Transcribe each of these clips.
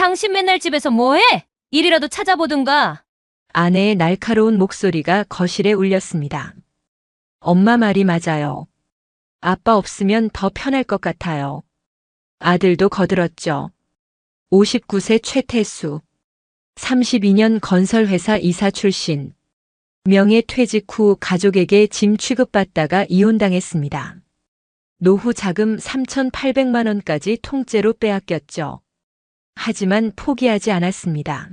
당신 맨날 집에서 뭐해? 일이라도 찾아보든가. 아내의 날카로운 목소리가 거실에 울렸습니다. 엄마 말이 맞아요. 아빠 없으면 더 편할 것 같아요. 아들도 거들었죠. 59세 최태수. 32년 건설회사 이사 출신. 명예퇴직 후 가족에게 짐 취급받다가 이혼당했습니다. 노후 자금 3,800만 원까지 통째로 빼앗겼죠. 하지만 포기하지 않았습니다.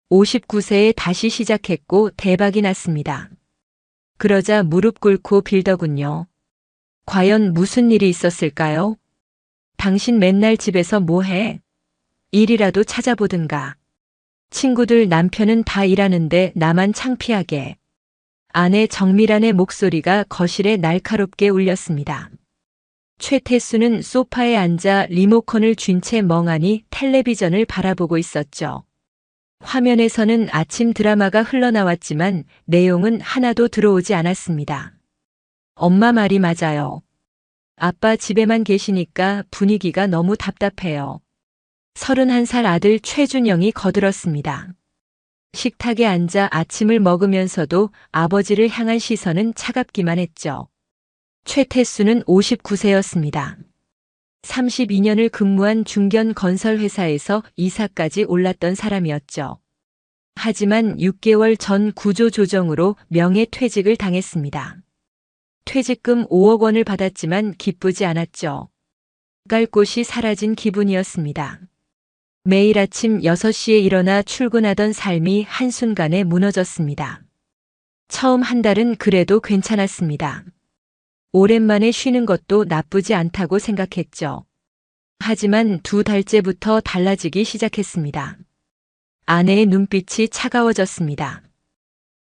59세에 다시 시작했고 대박이 났습니다. 그러자 무릎 꿇고 빌더군요. 과연 무슨 일이 있었을까요? 당신 맨날 집에서 뭐해? 일이라도 찾아보든가. 친구들 남편은 다 일하는데 나만 창피하게. 아내 정미란의 목소리가 거실에 날카롭게 울렸습니다. 최태수는 소파에 앉아 리모컨을 쥔 채 멍하니 텔레비전을 바라보고 있었죠. 화면에서는 아침 드라마가 흘러나왔지만 내용은 하나도 들어오지 않았습니다. 엄마 말이 맞아요. 아빠 집에만 계시니까 분위기가 너무 답답해요. 31살 아들 최준영이 거들었습니다. 식탁에 앉아 아침을 먹으면서도 아버지를 향한 시선은 차갑기만 했죠. 최태수는 59세였습니다. 32년을 근무한 중견 건설회사에서 이사까지 올랐던 사람이었죠. 하지만 6개월 전 구조조정으로 명예퇴직을 당했습니다. 퇴직금 5억 원을 받았지만 기쁘지 않았죠. 갈 곳이 사라진 기분이었습니다. 매일 아침 6시에 일어나 출근하던 삶이 한순간에 무너졌습니다. 처음 한 달은 그래도 괜찮았습니다. 오랜만에 쉬는 것도 나쁘지 않다고 생각했죠. 하지만 2달째부터 달라지기 시작했습니다. 아내의 눈빛이 차가워졌습니다.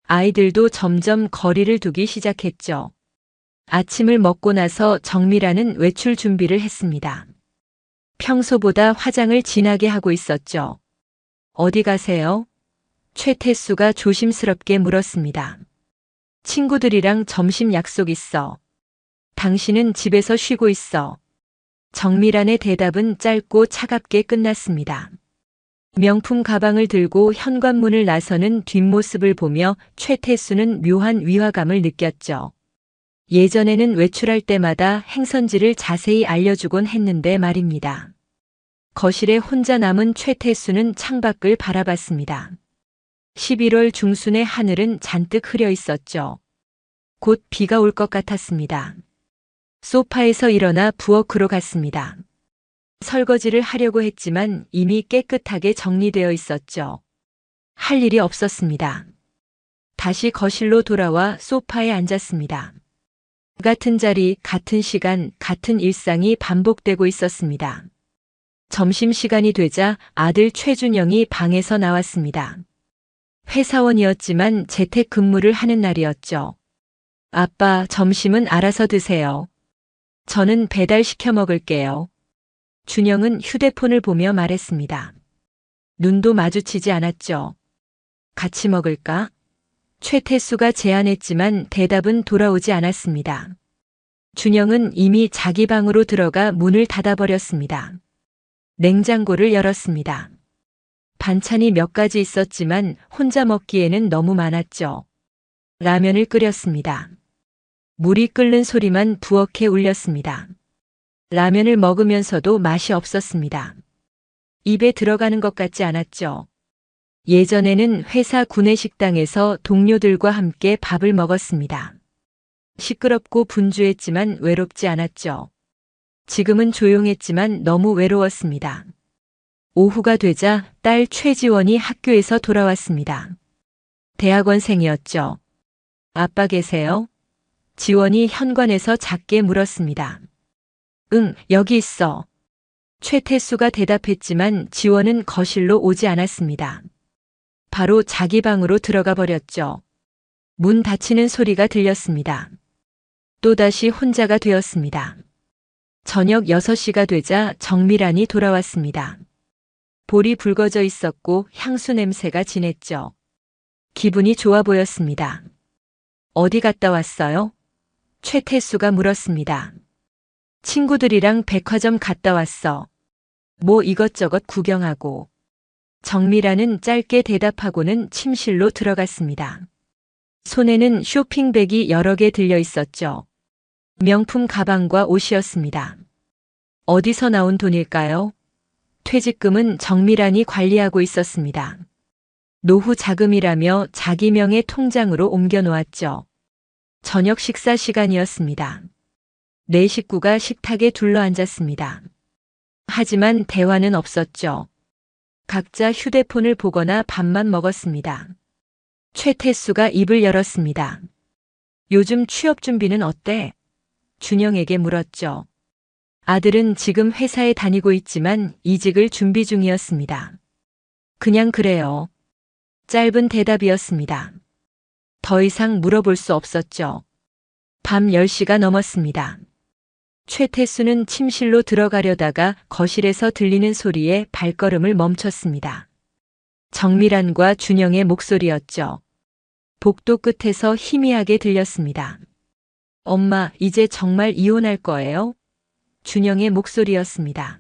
아이들도 점점 거리를 두기 시작했죠. 아침을 먹고 나서 정미라는 외출 준비를 했습니다. 평소보다 화장을 진하게 하고 있었죠. 어디 가세요? 최태수가 조심스럽게 물었습니다. 친구들이랑 점심 약속 있어. 당신은 집에서 쉬고 있어. 정미란의 대답은 짧고 차갑게 끝났습니다. 명품 가방을 들고 현관문을 나서는 뒷모습을 보며 최태수는 묘한 위화감을 느꼈죠. 예전에는 외출할 때마다 행선지를 자세히 알려주곤 했는데 말입니다. 거실에 혼자 남은 최태수는 창밖을 바라봤습니다. 11월 중순의 하늘은 잔뜩 흐려 있었죠. 곧 비가 올 것 같았습니다. 소파에서 일어나 부엌으로 갔습니다. 설거지를 하려고 했지만 이미 깨끗하게 정리되어 있었죠. 할 일이 없었습니다. 다시 거실로 돌아와 소파에 앉았습니다. 같은 자리, 같은 시간, 같은 일상이 반복되고 있었습니다. 점심시간이 되자 아들 최준영이 방에서 나왔습니다. 회사원이었지만 재택근무를 하는 날이었죠. 아빠, 점심은 알아서 드세요. 저는 배달시켜 먹을게요. 준영은 휴대폰을 보며 말했습니다. 눈도 마주치지 않았죠. 같이 먹을까? 최태수가 제안했지만 대답은 돌아오지 않았습니다. 준영은 이미 자기 방으로 들어가 문을 닫아버렸습니다. 냉장고를 열었습니다. 반찬이 몇 가지 있었지만 혼자 먹기에는 너무 많았죠. 라면을 끓였습니다. 물이 끓는 소리만 부엌에 울렸습니다. 라면을 먹으면서도 맛이 없었습니다. 입에 들어가는 것 같지 않았죠. 예전에는 회사 구내식당에서 동료들과 함께 밥을 먹었습니다. 시끄럽고 분주했지만 외롭지 않았죠. 지금은 조용했지만 너무 외로웠습니다. 오후가 되자 딸 최지원이 학교에서 돌아왔습니다. 대학원생이었죠. 아빠 계세요? 지원이 현관에서 작게 물었습니다. 응, 여기 있어. 최태수가 대답했지만 지원은 거실로 오지 않았습니다. 바로 자기 방으로 들어가 버렸죠. 문 닫히는 소리가 들렸습니다. 또다시 혼자가 되었습니다. 저녁 6시가 되자 정미란이 돌아왔습니다. 볼이 붉어져 있었고 향수 냄새가 진했죠. 기분이 좋아 보였습니다. 어디 갔다 왔어요? 최태수가 물었습니다. 친구들이랑 백화점 갔다 왔어. 뭐 이것저것 구경하고. 정미라는 짧게 대답하고는 침실로 들어갔습니다. 손에는 쇼핑백이 여러 개 들려 있었죠. 명품 가방과 옷이었습니다. 어디서 나온 돈일까요? 퇴직금은 정미란이 관리하고 있었습니다. 노후 자금이라며 자기 명의 통장으로 옮겨 놓았죠. 저녁 식사 시간이었습니다. 네 식구가 식탁에 둘러앉았습니다. 하지만 대화는 없었죠. 각자 휴대폰을 보거나 밥만 먹었습니다. 최태수가 입을 열었습니다. 요즘 취업 준비는 어때? 준영에게 물었죠. 아들은 지금 회사에 다니고 있지만 이직을 준비 중이었습니다. 그냥 그래요. 짧은 대답이었습니다. 더 이상 물어볼 수 없었죠. 밤 10시가 넘었습니다. 최태수는 침실로 들어가려다가 거실에서 들리는 소리에 발걸음을 멈췄습니다. 정미란과 준영의 목소리였죠. 복도 끝에서 희미하게 들렸습니다. 엄마, 이제 정말 이혼할 거예요? 준영의 목소리였습니다.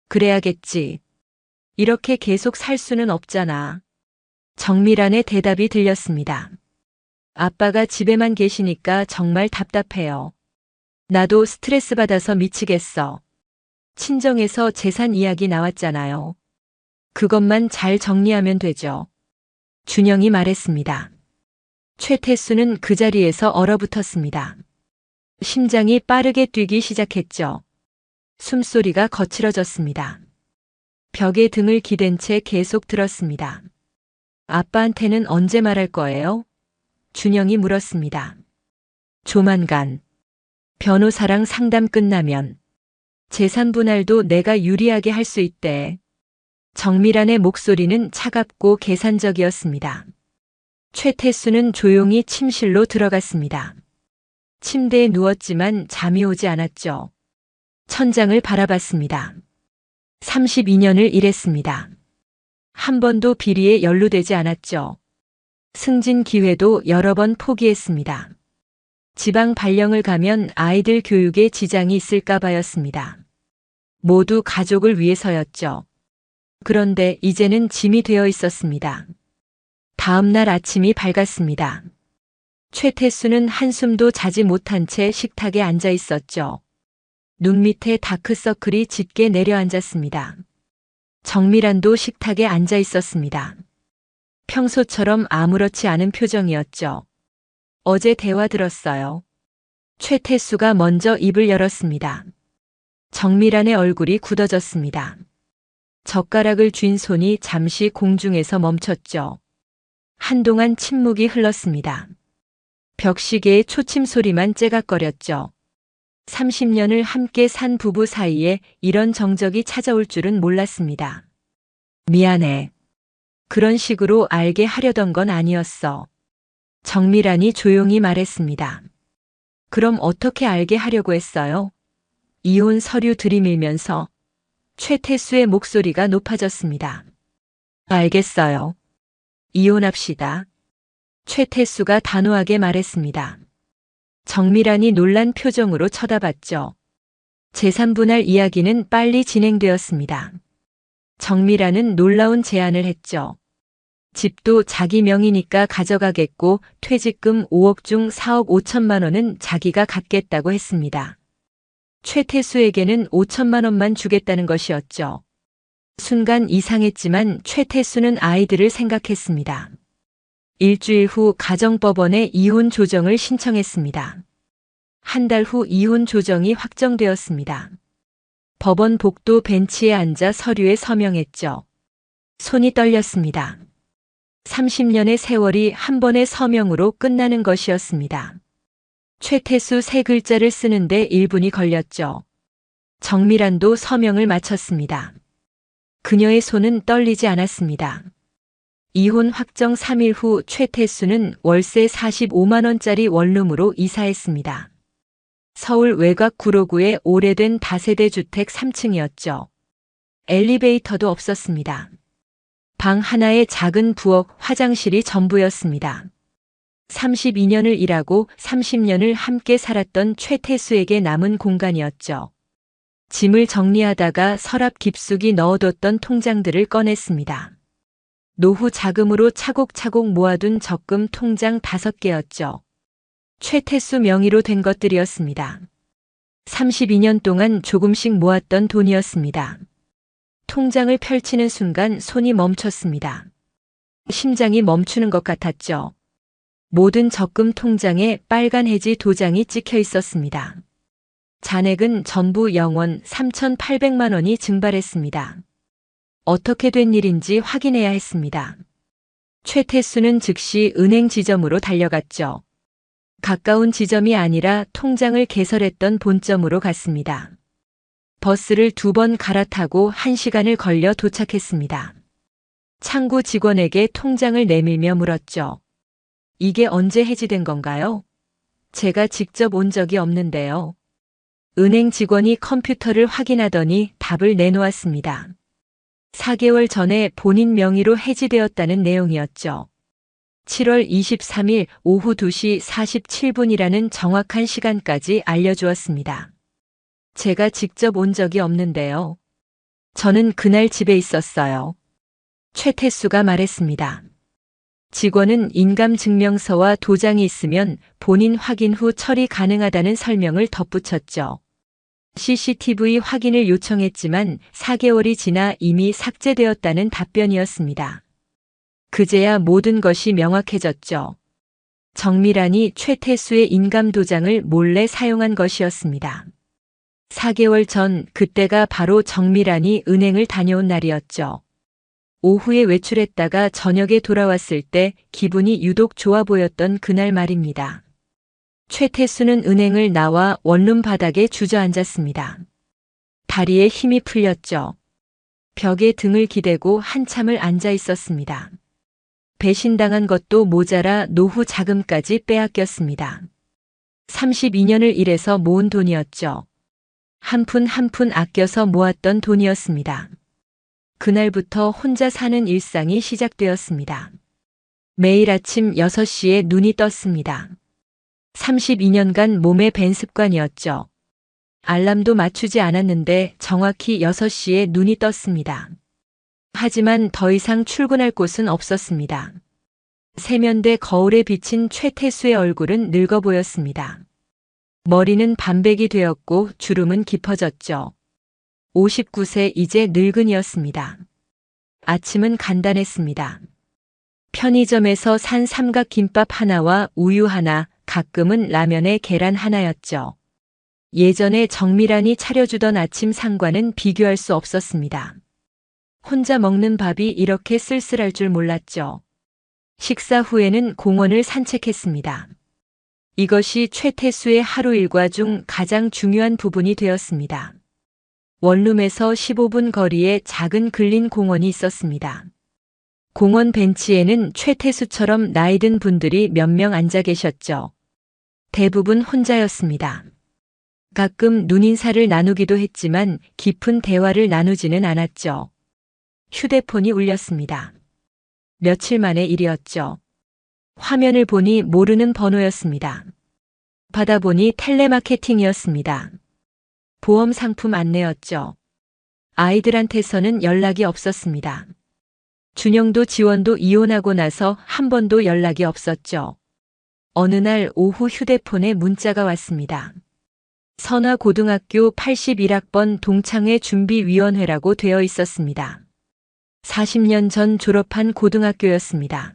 그래야겠지. 이렇게 계속 살 수는 없잖아. 정미란의 대답이 들렸습니다. 아빠가 집에만 계시니까 정말 답답해요. 나도 스트레스 받아서 미치겠어. 친정에서 재산 이야기 나왔잖아요. 그것만 잘 정리하면 되죠. 준영이 말했습니다. 최태수는 그 자리에서 얼어붙었습니다. 심장이 빠르게 뛰기 시작했죠. 숨소리가 거칠어졌습니다. 벽에 등을 기댄 채 계속 들었습니다. 아빠한테는 언제 말할 거예요? 준영이 물었습니다. 조만간. 변호사랑 상담 끝나면. 재산 분할도 내가 유리하게 할 수 있대. 정미란의 목소리는 차갑고 계산적이었습니다. 최태수는 조용히 침실로 들어갔습니다. 침대에 누웠지만 잠이 오지 않았죠. 천장을 바라봤습니다. 32년을 일했습니다. 한 번도 비리에 연루되지 않았죠. 승진 기회도 여러 번 포기했습니다. 지방 발령을 가면 아이들 교육에 지장이 있을까 봐였습니다. 모두 가족을 위해서였죠. 그런데 이제는 짐이 되어 있었습니다. 다음 날 아침이 밝았습니다. 최태수는 한숨도 자지 못한 채 식탁에 앉아 있었죠. 눈 밑에 다크서클이 짙게 내려앉았습니다. 정미란도 식탁에 앉아 있었습니다. 평소처럼 아무렇지 않은 표정이었죠. 어제 대화 들었어요. 최태수가 먼저 입을 열었습니다. 정미란의 얼굴이 굳어졌습니다. 젓가락을 쥔 손이 잠시 공중에서 멈췄죠. 한동안 침묵이 흘렀습니다. 벽시계의 초침 소리만 째각거렸죠. 30년을 함께 산 부부 사이에 이런 정적이 찾아올 줄은 몰랐습니다. 미안해. 그런 식으로 알게 하려던 건 아니었어. 정미란이 조용히 말했습니다. 그럼 어떻게 알게 하려고 했어요? 이혼 서류 들이밀면서 최태수의 목소리가 높아졌습니다. 알겠어요. 이혼합시다. 최태수가 단호하게 말했습니다. 정미란이 놀란 표정으로 쳐다봤죠. 재산 분할 이야기는 빨리 진행되었습니다. 정미란은 놀라운 제안을 했죠. 집도 자기 명의니까 가져가겠고 퇴직금 5억 중 4억 5천만 원은 자기가 갖겠다고 했습니다. 최태수에게는 5천만 원만 주겠다는 것이었죠. 순간 이상했지만 최태수는 아이들을 생각했습니다. 일주일 후 가정법원에 이혼 조정을 신청했습니다. 한 달 후 이혼 조정이 확정되었습니다. 법원 복도 벤치에 앉아 서류에 서명했죠. 손이 떨렸습니다. 30년의 세월이 한 번의 서명으로 끝나는 것이었습니다. 최태수 세 글자를 쓰는데 1분이 걸렸죠. 정미란도 서명을 마쳤습니다. 그녀의 손은 떨리지 않았습니다. 이혼 확정 3일 후 최태수는 월세 45만 원짜리 원룸으로 이사했습니다. 서울 외곽 구로구의 오래된 다세대 주택 3층이었죠. 엘리베이터도 없었습니다. 방 하나에 작은 부엌, 화장실이 전부였습니다. 32년을 일하고 30년을 함께 살았던 최태수에게 남은 공간이었죠. 짐을 정리하다가 서랍 깊숙이 넣어뒀던 통장들을 꺼냈습니다. 노후 자금으로 차곡차곡 모아둔 적금 통장 5개였죠. 최태수 명의로 된 것들이었습니다. 32년 동안 조금씩 모았던 돈이었습니다. 통장을 펼치는 순간 손이 멈췄습니다. 심장이 멈추는 것 같았죠. 모든 적금 통장에 빨간 해지 도장이 찍혀 있었습니다. 잔액은 전부 영원 3,800만 원이 증발했습니다. 어떻게 된 일인지 확인해야 했습니다. 최태수는 즉시 은행 지점으로 달려갔죠. 가까운 지점이 아니라 통장을 개설했던 본점으로 갔습니다. 버스를 2번 갈아타고 1시간을 걸려 도착했습니다. 창구 직원에게 통장을 내밀며 물었죠. 이게 언제 해지된 건가요? 제가 직접 온 적이 없는데요. 은행 직원이 컴퓨터를 확인하더니 답을 내놓았습니다. 4개월 전에 본인 명의로 해지되었다는 내용이었죠. 7월 23일 오후 2시 47분이라는 정확한 시간까지 알려주었습니다. 제가 직접 온 적이 없는데요. 저는 그날 집에 있었어요. 최태수가 말했습니다. 직원은 인감증명서와 도장이 있으면 본인 확인 후 처리 가능하다는 설명을 덧붙였죠. CCTV 확인을 요청했지만 4개월이 지나 이미 삭제되었다는 답변이었습니다. 그제야 모든 것이 명확해졌죠. 정밀한이 최태수의 인감도장을 몰래 사용한 것이었습니다. 4개월 전 그때가 바로 정밀한이 은행을 다녀온 날이었죠. 오후에 외출했다가 저녁에 돌아왔을 때 기분이 유독 좋아 보였던 그날 말입니다. 최태수는 은행을 나와 원룸 바닥에 주저앉았습니다. 다리에 힘이 풀렸죠. 벽에 등을 기대고 한참을 앉아 있었습니다. 배신당한 것도 모자라 노후 자금까지 빼앗겼습니다. 32년을 일해서 모은 돈이었죠. 한 푼 한 푼 아껴서 모았던 돈이었습니다. 그날부터 혼자 사는 일상이 시작되었습니다. 매일 아침 6시에 눈이 떴습니다. 32년간 몸에 밴 습관이었죠. 알람도 맞추지 않았는데 정확히 6시에 눈이 떴습니다. 하지만 더 이상 출근할 곳은 없었습니다. 세면대 거울에 비친 최태수의 얼굴은 늙어 보였습니다. 머리는 반백이 되었고 주름은 깊어졌죠. 59세 이제 늙은이였습니다. 아침은 간단했습니다. 편의점에서 산 삼각김밥 하나와 우유 하나, 가끔은 라면에 계란 하나였죠. 예전에 정밀한이 차려주던 아침 상과는 비교할 수 없었습니다. 혼자 먹는 밥이 이렇게 쓸쓸할 줄 몰랐죠. 식사 후에는 공원을 산책했습니다. 이것이 최태수의 하루 일과 중 가장 중요한 부분이 되었습니다. 원룸에서 15분 거리에 작은 근린 공원이 있었습니다. 공원 벤치에는 최태수처럼 나이든 분들이 몇 명 앉아 계셨죠. 대부분 혼자였습니다. 가끔 눈인사를 나누기도 했지만 깊은 대화를 나누지는 않았죠. 휴대폰이 울렸습니다. 며칠 만의 일이었죠. 화면을 보니 모르는 번호였습니다. 받아보니 텔레마케팅이었습니다. 보험 상품 안내였죠. 아이들한테서는 연락이 없었습니다. 준영도 지원도 이혼하고 나서 한 번도 연락이 없었죠. 어느 날 오후 휴대폰에 문자가 왔습니다. 선화고등학교 81학번 동창회 준비위원회라고 되어 있었습니다. 40년 전 졸업한 고등학교였습니다.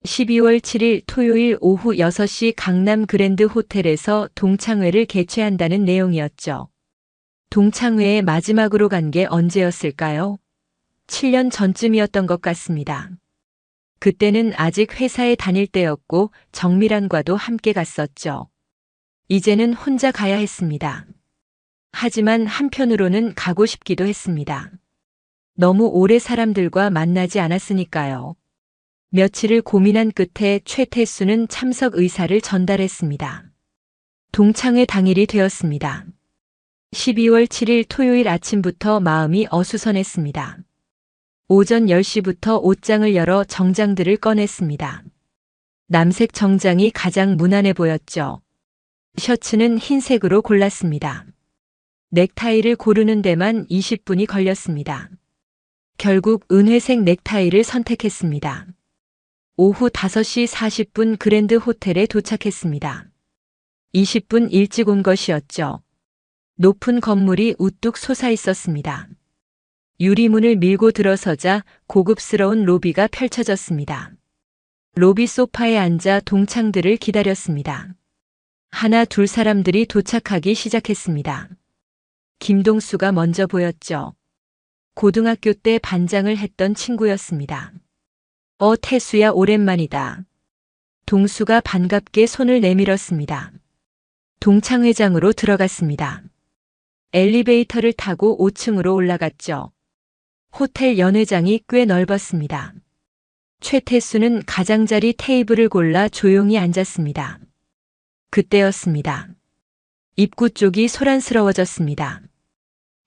12월 7일 토요일 오후 6시 강남 그랜드 호텔에서 동창회를 개최한다는 내용이었죠. 동창회에 마지막으로 간 게 언제였을까요? 7년 전쯤이었던 것 같습니다. 그때는 아직 회사에 다닐 때였고 정밀한과도 함께 갔었죠. 이제는 혼자 가야 했습니다. 하지만 한편으로는 가고 싶기도 했습니다. 너무 오래 사람들과 만나지 않았으니까요. 며칠을 고민한 끝에 최태수는 참석 의사를 전달했습니다. 동창회 당일이 되었습니다. 12월 7일 토요일 아침부터 마음이 어수선했습니다. 오전 10시부터 옷장을 열어 정장들을 꺼냈습니다. 남색 정장이 가장 무난해 보였죠. 셔츠는 흰색으로 골랐습니다. 넥타이를 고르는 데만 20분이 걸렸습니다. 결국 은회색 넥타이를 선택했습니다. 오후 5시 40분 그랜드 호텔에 도착했습니다. 20분 일찍 온 것이었죠. 높은 건물이 우뚝 솟아 있었습니다. 유리문을 밀고 들어서자 고급스러운 로비가 펼쳐졌습니다. 로비 소파에 앉아 동창들을 기다렸습니다. 하나 둘 사람들이 도착하기 시작했습니다. 김동수가 먼저 보였죠. 고등학교 때 반장을 했던 친구였습니다. 태수야 오랜만이다. 동수가 반갑게 손을 내밀었습니다. 동창회장으로 들어갔습니다. 엘리베이터를 타고 5층으로 올라갔죠. 호텔 연회장이 꽤 넓었습니다. 최태수는 가장자리 테이블을 골라 조용히 앉았습니다. 그때였습니다. 입구 쪽이 소란스러워졌습니다.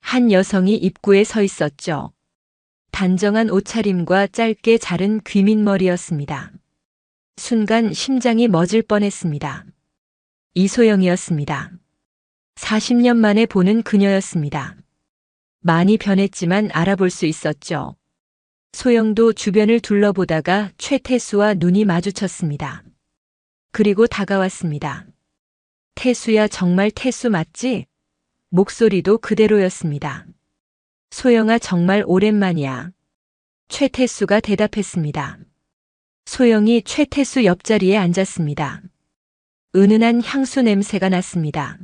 한 여성이 입구에 서 있었죠. 단정한 옷차림과 짧게 자른 귀민머리였습니다. 순간 심장이 멎을 뻔했습니다. 이소영이었습니다. 40년 만에 보는 그녀였습니다. 많이 변했지만 알아볼 수 있었죠. 소영도 주변을 둘러보다가 최태수와 눈이 마주쳤습니다. 그리고 다가왔습니다. 태수야, 정말 태수 맞지? 목소리도 그대로였습니다. 소영아, 정말 오랜만이야. 최태수가 대답했습니다. 소영이 최태수 옆자리에 앉았습니다. 은은한 향수 냄새가 났습니다.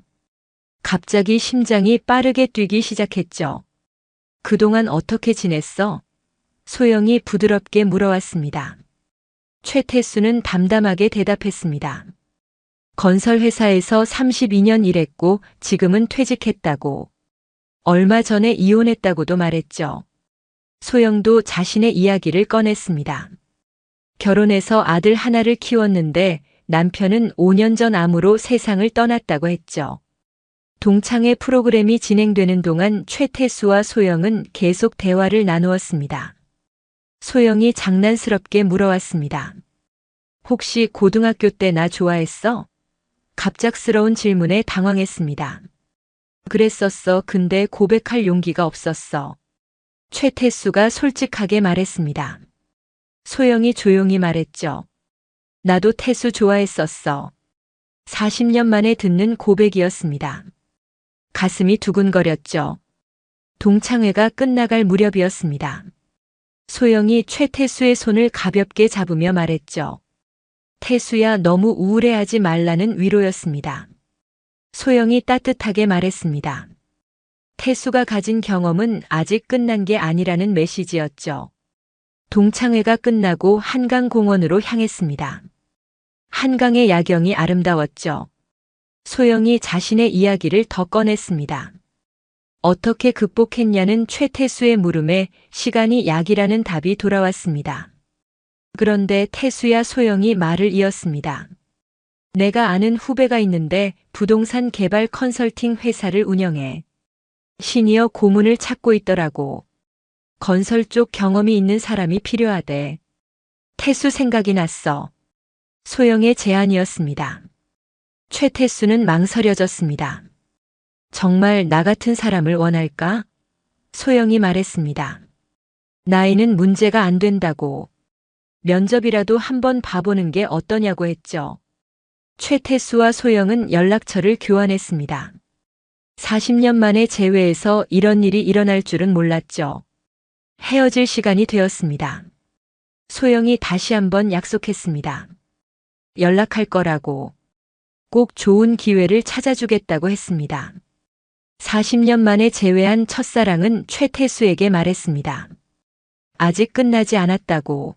갑자기 심장이 빠르게 뛰기 시작했죠. 그동안 어떻게 지냈어? 소영이 부드럽게 물어왔습니다. 최태수는 담담하게 대답했습니다. 건설회사에서 32년 일했고 지금은 퇴직했다고. 얼마 전에 이혼했다고도 말했죠. 소영도 자신의 이야기를 꺼냈습니다. 결혼해서 아들 하나를 키웠는데 남편은 5년 전 암으로 세상을 떠났다고 했죠. 동창회 프로그램이 진행되는 동안 최태수와 소영은 계속 대화를 나누었습니다. 소영이 장난스럽게 물어왔습니다. 혹시 고등학교 때 나 좋아했어? 갑작스러운 질문에 당황했습니다. 그랬었어. 근데 고백할 용기가 없었어. 최태수가 솔직하게 말했습니다. 소영이 조용히 말했죠. 나도 태수 좋아했었어. 40년 만에 듣는 고백이었습니다. 가슴이 두근거렸죠. 동창회가 끝나갈 무렵이었습니다. 소영이 최태수의 손을 가볍게 잡으며 말했죠. 태수야, 너무 우울해하지 말라는 위로였습니다. 소영이 따뜻하게 말했습니다. 태수가 가진 경험은 아직 끝난 게 아니라는 메시지였죠. 동창회가 끝나고 한강공원으로 향했습니다. 한강의 야경이 아름다웠죠. 소영이 자신의 이야기를 더 꺼냈습니다. 어떻게 극복했냐는 최태수의 물음에 시간이 약이라는 답이 돌아왔습니다. 그런데 태수야, 소영이 말을 이었습니다. 내가 아는 후배가 있는데 부동산 개발 컨설팅 회사를 운영해. 시니어 고문을 찾고 있더라고. 건설 쪽 경험이 있는 사람이 필요하대. 태수 생각이 났어. 소영의 제안이었습니다. 최태수는 망설여졌습니다. 정말 나 같은 사람을 원할까? 소영이 말했습니다. 나이는 문제가 안 된다고. 면접이라도 한번 봐보는 게 어떠냐고 했죠. 최태수와 소영은 연락처를 교환했습니다. 40년 만에 재회해서 이런 일이 일어날 줄은 몰랐죠. 헤어질 시간이 되었습니다. 소영이 다시 한번 약속했습니다. 연락할 거라고. 꼭 좋은 기회를 찾아주겠다고 했습니다. 40년 만에 재회한 첫사랑은 최태수에게 말했습니다. 아직 끝나지 않았다고.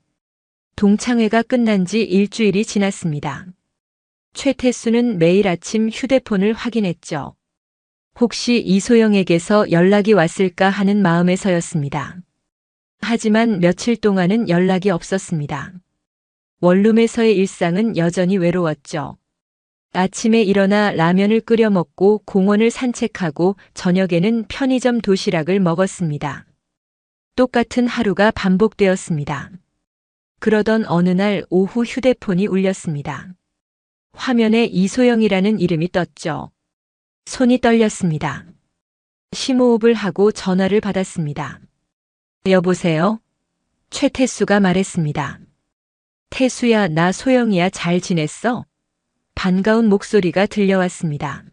동창회가 끝난 지 일주일이 지났습니다. 최태수는 매일 아침 휴대폰을 확인했죠. 혹시 이소영에게서 연락이 왔을까 하는 마음에서였습니다. 하지만 며칠 동안은 연락이 없었습니다. 원룸에서의 일상은 여전히 외로웠죠. 아침에 일어나 라면을 끓여 먹고 공원을 산책하고 저녁에는 편의점 도시락을 먹었습니다. 똑같은 하루가 반복되었습니다. 그러던 어느 날 오후 휴대폰이 울렸습니다. 화면에 이소영이라는 이름이 떴죠. 손이 떨렸습니다. 심호흡을 하고 전화를 받았습니다. 여보세요? 최태수가 말했습니다. 태수야, 나 소영이야, 잘 지냈어? 반가운 목소리가 들려왔습니다.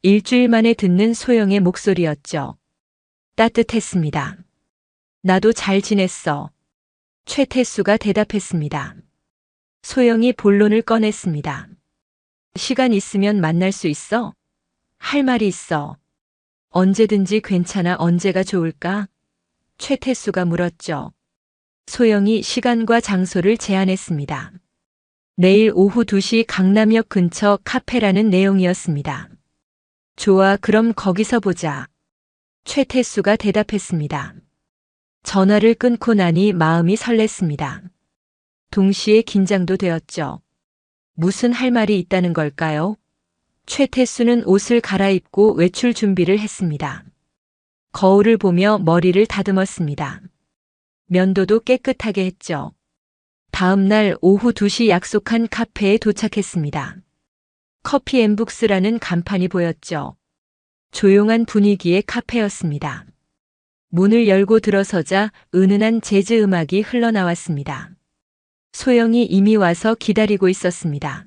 일주일 만에 듣는 소영의 목소리였죠. 따뜻했습니다. 나도 잘 지냈어. 최태수가 대답했습니다. 소영이 본론을 꺼냈습니다. 시간 있으면 만날 수 있어? 할 말이 있어. 언제든지 괜찮아. 언제가 좋을까? 최태수가 물었죠. 소영이 시간과 장소를 제안했습니다. 내일 오후 2시 강남역 근처 카페라는 내용이었습니다. 좋아, 그럼 거기서 보자. 최태수가 대답했습니다. 전화를 끊고 나니 마음이 설렜습니다. 동시에 긴장도 되었죠. 무슨 할 말이 있다는 걸까요? 최태수는 옷을 갈아입고 외출 준비를 했습니다. 거울을 보며 머리를 다듬었습니다. 면도도 깨끗하게 했죠. 다음 날 오후 2시 약속한 카페에 도착했습니다. 커피 앤 북스라는 간판이 보였죠. 조용한 분위기의 카페였습니다. 문을 열고 들어서자 은은한 재즈 음악이 흘러나왔습니다. 소영이 이미 와서 기다리고 있었습니다.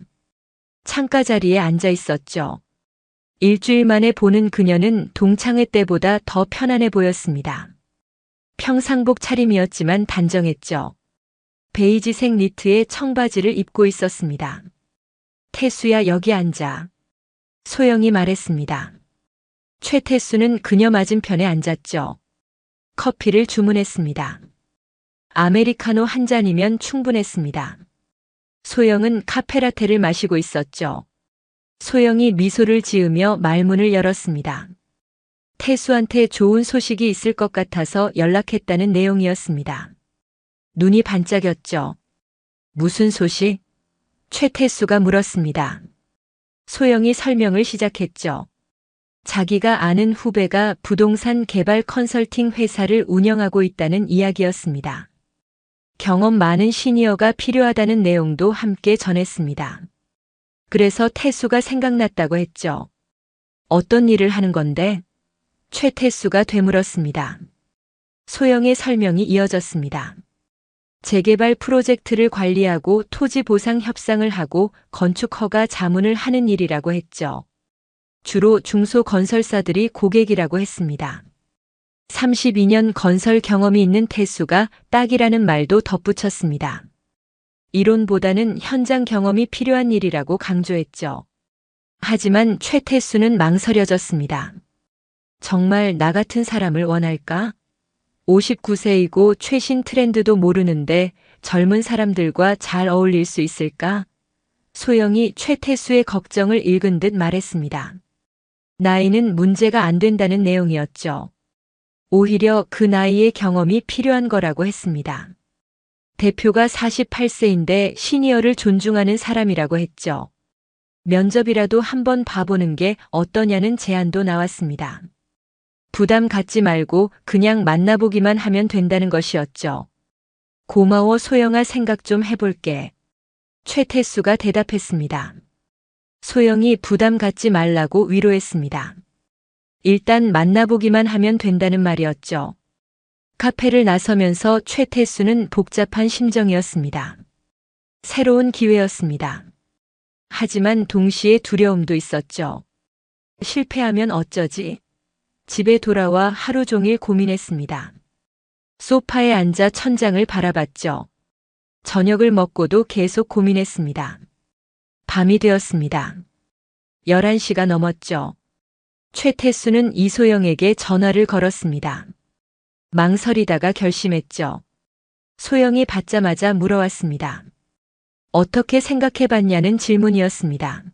창가 자리에 앉아 있었죠. 일주일 만에 보는 그녀는 동창회 때보다 더 편안해 보였습니다. 평상복 차림이었지만 단정했죠. 베이지색 니트에 청바지를 입고 있었습니다. 태수야, 여기 앉아. 소영이 말했습니다. 최태수는 그녀 맞은편에 앉았죠. 커피를 주문했습니다. 아메리카노 한 잔이면 충분했습니다. 소영은 카페라테를 마시고 있었죠. 소영이 미소를 지으며 말문을 열었습니다. 태수한테 좋은 소식이 있을 것 같아서 연락했다는 내용이었습니다. 눈이 반짝였죠. 무슨 소식? 최태수가 물었습니다. 소영이 설명을 시작했죠. 자기가 아는 후배가 부동산 개발 컨설팅 회사를 운영하고 있다는 이야기였습니다. 경험 많은 시니어가 필요하다는 내용도 함께 전했습니다. 그래서 태수가 생각났다고 했죠. 어떤 일을 하는 건데? 최태수가 되물었습니다. 소영의 설명이 이어졌습니다. 재개발 프로젝트를 관리하고 토지 보상 협상을 하고 건축 허가 자문을 하는 일이라고 했죠. 주로 중소건설사들이 고객이라고 했습니다. 32년 건설 경험이 있는 태수가 딱이라는 말도 덧붙였습니다. 이론보다는 현장 경험이 필요한 일이라고 강조했죠. 하지만 최태수는 망설여졌습니다. 정말 나 같은 사람을 원할까? 59세이고 최신 트렌드도 모르는데 젊은 사람들과 잘 어울릴 수 있을까? 소영이 최태수의 걱정을 읽은 듯 말했습니다. 나이는 문제가 안 된다는 내용이었죠. 오히려 그 나이의 경험이 필요한 거라고 했습니다. 대표가 48세인데 시니어를 존중하는 사람이라고 했죠. 면접이라도 한번 봐보는 게 어떠냐는 제안도 나왔습니다. 부담 갖지 말고 그냥 만나보기만 하면 된다는 것이었죠. 고마워 소영아, 생각 좀 해볼게. 최태수가 대답했습니다. 소영이 부담 갖지 말라고 위로했습니다. 일단 만나보기만 하면 된다는 말이었죠. 카페를 나서면서 최태수는 복잡한 심정이었습니다. 새로운 기회였습니다. 하지만 동시에 두려움도 있었죠. 실패하면 어쩌지? 집에 돌아와 하루 종일 고민했습니다. 소파에 앉아 천장을 바라봤죠. 저녁을 먹고도 계속 고민했습니다. 밤이 되었습니다. 11시가 넘었죠. 최태수는 이소영에게 전화를 걸었습니다. 망설이다가 결심했죠. 소영이 받자마자 물어왔습니다. 어떻게 생각해봤냐는 질문이었습니다.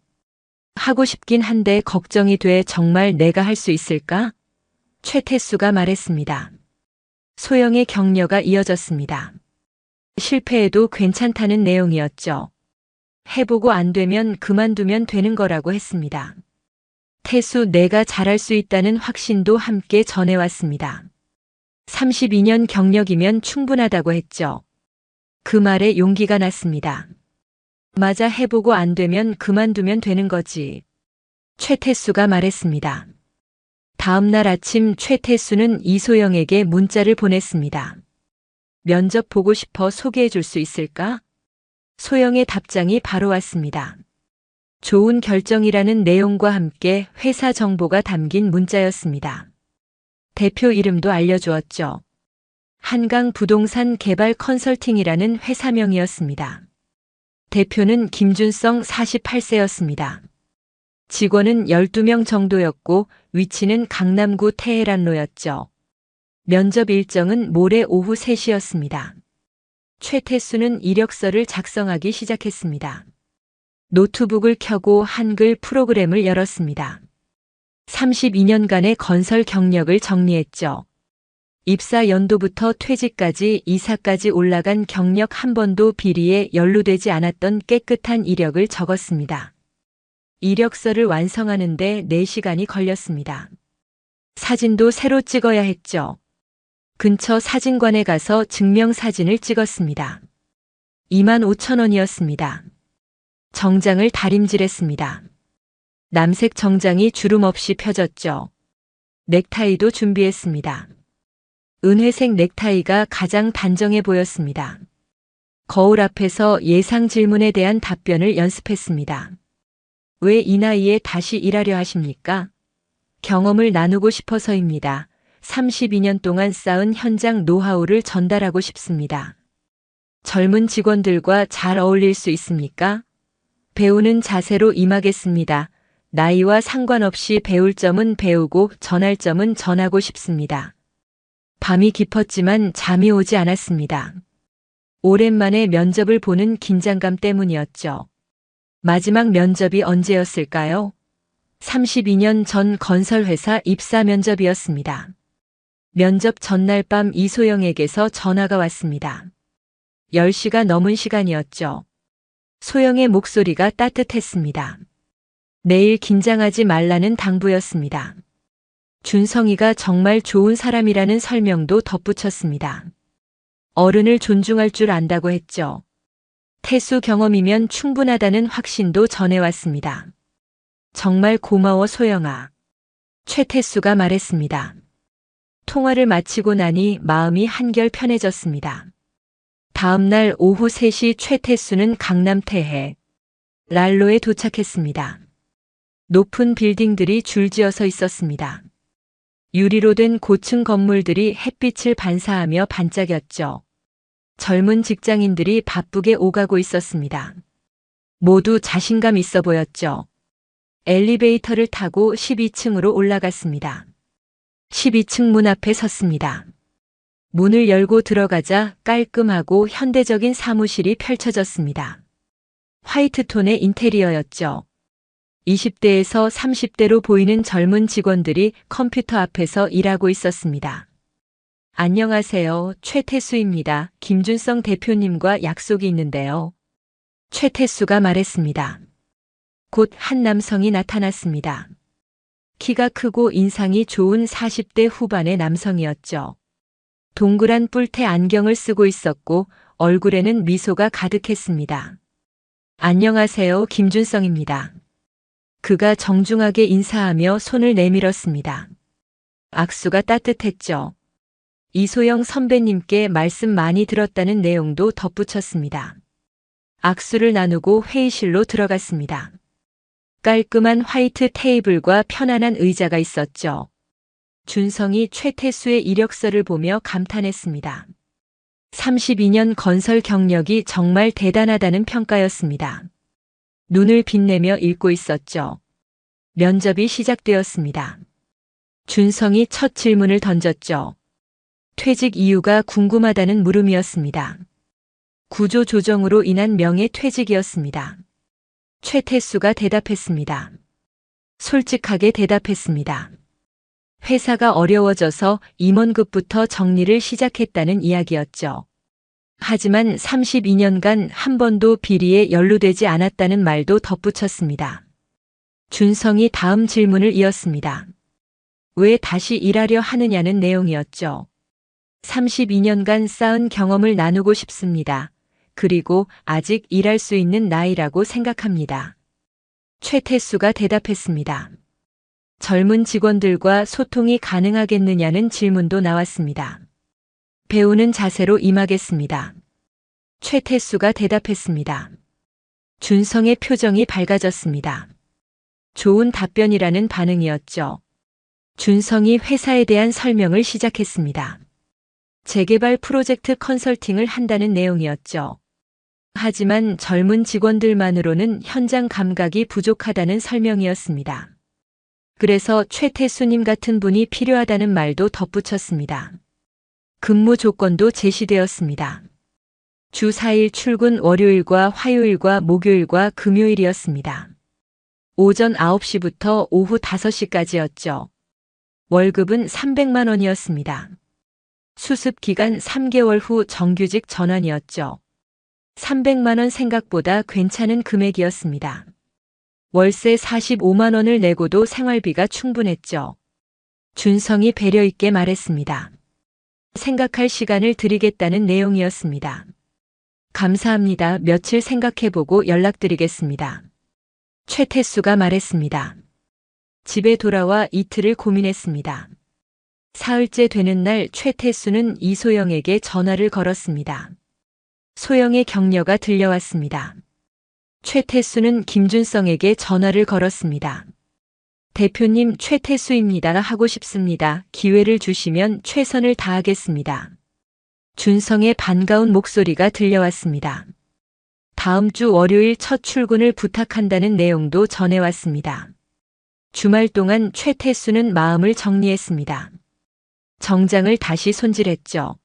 하고 싶긴 한데 걱정이 돼. 정말 내가 할 수 있을까? 최태수가 말했습니다. 소영의 격려가 이어졌습니다. 실패해도 괜찮다는 내용이었죠. 해보고 안 되면 그만두면 되는 거라고 했습니다. 태수, 내가 잘할 수 있다는 확신도 함께 전해왔습니다. 32년 경력이면 충분하다고 했죠. 그 말에 용기가 났습니다. 맞아, 해보고 안 되면 그만두면 되는 거지. 최태수가 말했습니다. 다음 날 아침 최태수는 이소영에게 문자를 보냈습니다. 면접 보고 싶어 소개해 줄 수 있을까? 소영의 답장이 바로 왔습니다. 좋은 결정이라는 내용과 함께 회사 정보가 담긴 문자였습니다. 대표 이름도 알려주었죠. 한강 부동산 개발 컨설팅이라는 회사명이었습니다. 대표는 김준성 48세였습니다. 직원은 12명 정도였고 위치는 강남구 테헤란로였죠. 면접 일정은 모레 오후 3시였습니다. 최태수는 이력서를 작성하기 시작했습니다. 노트북을 켜고 한글 프로그램을 열었습니다. 32년간의 건설 경력을 정리했죠. 입사 연도부터 퇴직까지 이사까지 올라간 경력 한 번도 비리에 연루되지 않았던 깨끗한 이력을 적었습니다. 이력서를 완성하는데 4시간이 걸렸습니다. 사진도 새로 찍어야 했죠. 근처 사진관에 가서 증명사진을 찍었습니다. 25,000원이었습니다. 정장을 다림질했습니다. 남색 정장이 주름 없이 펴졌죠. 넥타이도 준비했습니다. 은회색 넥타이가 가장 단정해 보였습니다. 거울 앞에서 예상 질문에 대한 답변을 연습했습니다. 왜 이 나이에 다시 일하려 하십니까? 경험을 나누고 싶어서입니다. 32년 동안 쌓은 현장 노하우를 전달하고 싶습니다. 젊은 직원들과 잘 어울릴 수 있습니까? 배우는 자세로 임하겠습니다. 나이와 상관없이 배울 점은 배우고 전할 점은 전하고 싶습니다. 밤이 깊었지만 잠이 오지 않았습니다. 오랜만에 면접을 보는 긴장감 때문이었죠. 마지막 면접이 언제였을까요? 32년 전 건설회사 입사 면접이었습니다. 면접 전날 밤 이소영에게서 전화가 왔습니다. 10시가 넘은 시간이었죠. 소영의 목소리가 따뜻했습니다. 내일 긴장하지 말라는 당부였습니다. 준성이가 정말 좋은 사람이라는 설명도 덧붙였습니다. 어른을 존중할 줄 안다고 했죠. 태수 경험이면 충분하다는 확신도 전해왔습니다. 정말 고마워 소영아. 최태수가 말했습니다. 통화를 마치고 나니 마음이 한결 편해졌습니다. 다음 날 오후 3시 최태수는 강남 테헤 랄로에 도착했습니다. 높은 빌딩들이 줄지어서 있었습니다. 유리로 된 고층 건물들이 햇빛을 반사하며 반짝였죠. 젊은 직장인들이 바쁘게 오가고 있었습니다. 모두 자신감 있어 보였죠. 엘리베이터를 타고 12층으로 올라갔습니다. 12층 문 앞에 섰습니다. 문을 열고 들어가자 깔끔하고 현대적인 사무실이 펼쳐졌습니다. 화이트톤의 인테리어였죠. 20대에서 30대로 보이는 젊은 직원들이 컴퓨터 앞에서 일하고 있었습니다. 안녕하세요. 최태수입니다. 김준성 대표님과 약속이 있는데요. 최태수가 말했습니다. 곧 한 남성이 나타났습니다. 키가 크고 인상이 좋은 40대 후반의 남성이었죠. 동그란 뿔테 안경을 쓰고 있었고 얼굴에는 미소가 가득했습니다. 안녕하세요. 김준성입니다. 그가 정중하게 인사하며 손을 내밀었습니다. 악수가 따뜻했죠. 이소영 선배님께 말씀 많이 들었다는 내용도 덧붙였습니다. 악수를 나누고 회의실로 들어갔습니다. 깔끔한 화이트 테이블과 편안한 의자가 있었죠. 준성이 최태수의 이력서를 보며 감탄했습니다. 32년 건설 경력이 정말 대단하다는 평가였습니다. 눈을 빛내며 읽고 있었죠. 면접이 시작되었습니다. 준성이 첫 질문을 던졌죠. 퇴직 이유가 궁금하다는 물음이었습니다. 구조 조정으로 인한 명예퇴직이었습니다. 최태수가 대답했습니다. 솔직하게 대답했습니다. 회사가 어려워져서 임원급부터 정리를 시작했다는 이야기였죠. 하지만 32년간 한 번도 비리에 연루되지 않았다는 말도 덧붙였습니다. 준성이 다음 질문을 이었습니다. 왜 다시 일하려 하느냐는 내용이었죠. 32년간 쌓은 경험을 나누고 싶습니다. 그리고 아직 일할 수 있는 나이라고 생각합니다. 최태수가 대답했습니다. 젊은 직원들과 소통이 가능하겠느냐는 질문도 나왔습니다. 배우는 자세로 임하겠습니다. 최태수가 대답했습니다. 준성의 표정이 밝아졌습니다. 좋은 답변이라는 반응이었죠. 준성이 회사에 대한 설명을 시작했습니다. 재개발 프로젝트 컨설팅을 한다는 내용이었죠. 하지만 젊은 직원들만으로는 현장 감각이 부족하다는 설명이었습니다. 그래서 최태수님 같은 분이 필요하다는 말도 덧붙였습니다. 근무 조건도 제시되었습니다. 주 4일 출근 월요일과 화요일과 목요일과 금요일이었습니다. 오전 9시부터 오후 5시까지였죠. 월급은 300만 원이었습니다. 수습 기간 3개월 후 정규직 전환이었죠. 300만 원 생각보다 괜찮은 금액이었습니다. 월세 45만 원을 내고도 생활비가 충분했죠. 준성이 배려 있게 말했습니다. 생각할 시간을 드리겠다는 내용이었습니다. 감사합니다. 며칠 생각해보고 연락드리겠습니다. 최태수가 말했습니다. 집에 돌아와 이틀을 고민했습니다. 사흘째 되는 날 최태수는 이소영에게 전화를 걸었습니다. 소영의 격려가 들려왔습니다. 최태수는 김준성에게 전화를 걸었습니다. 대표님 최태수입니다. 하고 싶습니다. 기회를 주시면 최선을 다하겠습니다. 준성의 반가운 목소리가 들려왔습니다. 다음 주 월요일 첫 출근을 부탁한다는 내용도 전해왔습니다. 주말 동안 최태수는 마음을 정리했습니다. 정장을 다시 손질했죠.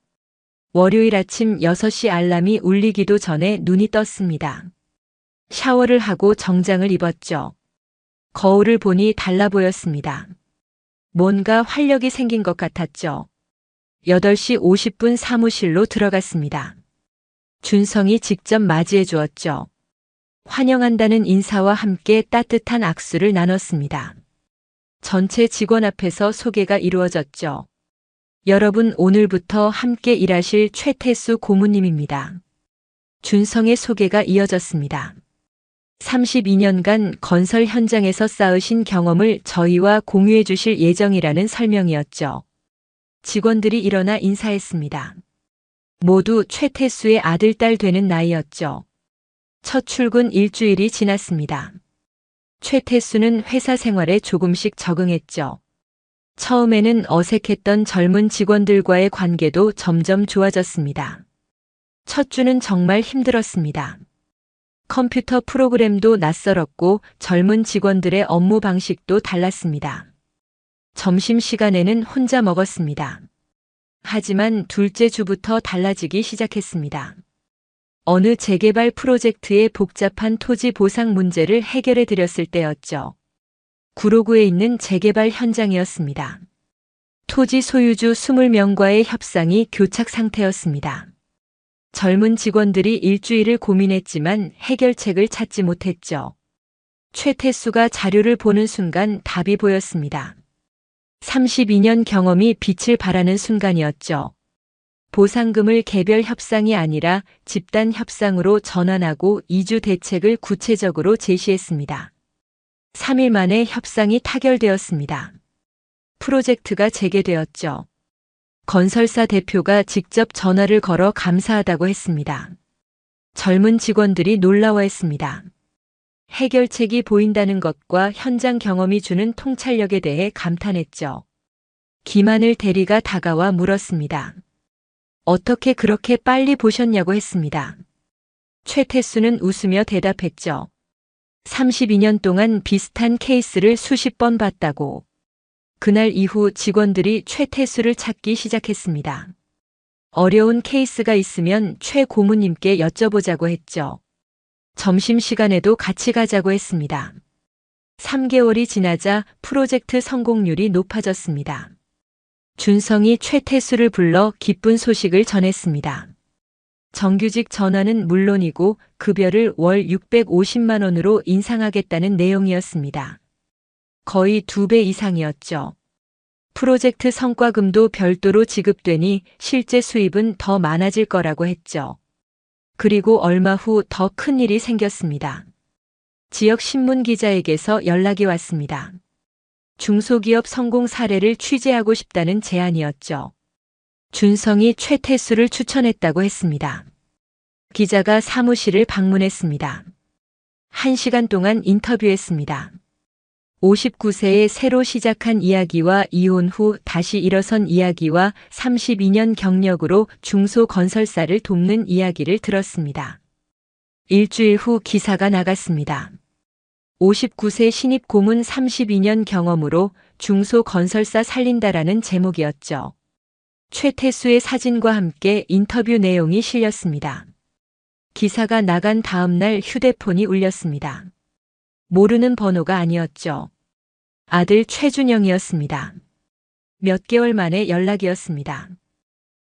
월요일 아침 6시 알람이 울리기도 전에 눈이 떴습니다. 샤워를 하고 정장을 입었죠. 거울을 보니 달라 보였습니다. 뭔가 활력이 생긴 것 같았죠. 8시 50분 사무실로 들어갔습니다. 준성이 직접 맞이해 주었죠. 환영한다는 인사와 함께 따뜻한 악수를 나눴습니다. 전체 직원 앞에서 소개가 이루어졌죠. 여러분 오늘부터 함께 일하실 최태수 고문님입니다. 준성의 소개가 이어졌습니다. 32년간 건설 현장에서 쌓으신 경험을 저희와 공유해 주실 예정이라는 설명이었죠. 직원들이 일어나 인사했습니다. 모두 최태수의 아들, 딸 되는 나이였죠. 첫 출근 일주일이 지났습니다. 최태수는 회사 생활에 조금씩 적응했죠. 처음에는 어색했던 젊은 직원들과의 관계도 점점 좋아졌습니다. 첫 주는 정말 힘들었습니다. 컴퓨터 프로그램도 낯설었고 젊은 직원들의 업무 방식도 달랐습니다. 점심시간에는 혼자 먹었습니다. 하지만 둘째 주부터 달라지기 시작했습니다. 어느 재개발 프로젝트의 복잡한 토지 보상 문제를 해결해 드렸을 때였죠. 구로구에 있는 재개발 현장이었습니다. 토지 소유주 20명과의 협상이 교착 상태였습니다. 젊은 직원들이 일주일을 고민했지만 해결책을 찾지 못했죠. 최태수가 자료를 보는 순간 답이 보였습니다. 32년 경험이 빛을 발하는 순간이었죠. 보상금을 개별 협상이 아니라 집단 협상으로 전환하고 이주 대책을 구체적으로 제시했습니다. 3일 만에 협상이 타결되었습니다. 프로젝트가 재개되었죠. 건설사 대표가 직접 전화를 걸어 감사하다고 했습니다. 젊은 직원들이 놀라워했습니다. 해결책이 보인다는 것과 현장 경험이 주는 통찰력에 대해 감탄했죠. 김하늘 대리가 다가와 물었습니다. 어떻게 그렇게 빨리 보셨냐고 했습니다. 최태수는 웃으며 대답했죠. 32년 동안 비슷한 케이스를 수십 번 봤다고. 그날 이후 직원들이 최태수를 찾기 시작했습니다. 어려운 케이스가 있으면 최 고문님께 여쭤보자고 했죠. 점심시간에도 같이 가자고 했습니다. 3개월이 지나자 프로젝트 성공률이 높아졌습니다. 준성이 최태수를 불러 기쁜 소식을 전했습니다. 정규직 전환은 물론이고 급여를 월 650만 원으로 인상하겠다는 내용이었습니다. 거의 2배 이상이었죠. 프로젝트 성과금도 별도로 지급되니 실제 수입은 더 많아질 거라고 했죠. 그리고 얼마 후 더 큰 일이 생겼습니다. 지역 신문 기자에게서 연락이 왔습니다. 중소기업 성공 사례를 취재하고 싶다는 제안이었죠. 준성이 최태수를 추천했다고 했습니다. 기자가 사무실을 방문했습니다. 1시간 동안 인터뷰했습니다. 59세에 새로 시작한 이야기와 이혼 후 다시 일어선 이야기와 32년 경력으로 중소건설사를 돕는 이야기를 들었습니다. 일주일 후 기사가 나갔습니다. 59세 신입 고문 32년 경험으로 중소건설사 살린다라는 제목이었죠. 최태수의 사진과 함께 인터뷰 내용이 실렸습니다. 기사가 나간 다음 날 휴대폰이 울렸습니다. 모르는 번호가 아니었죠. 아들 최준영이었습니다. 몇 개월 만에 연락이었습니다.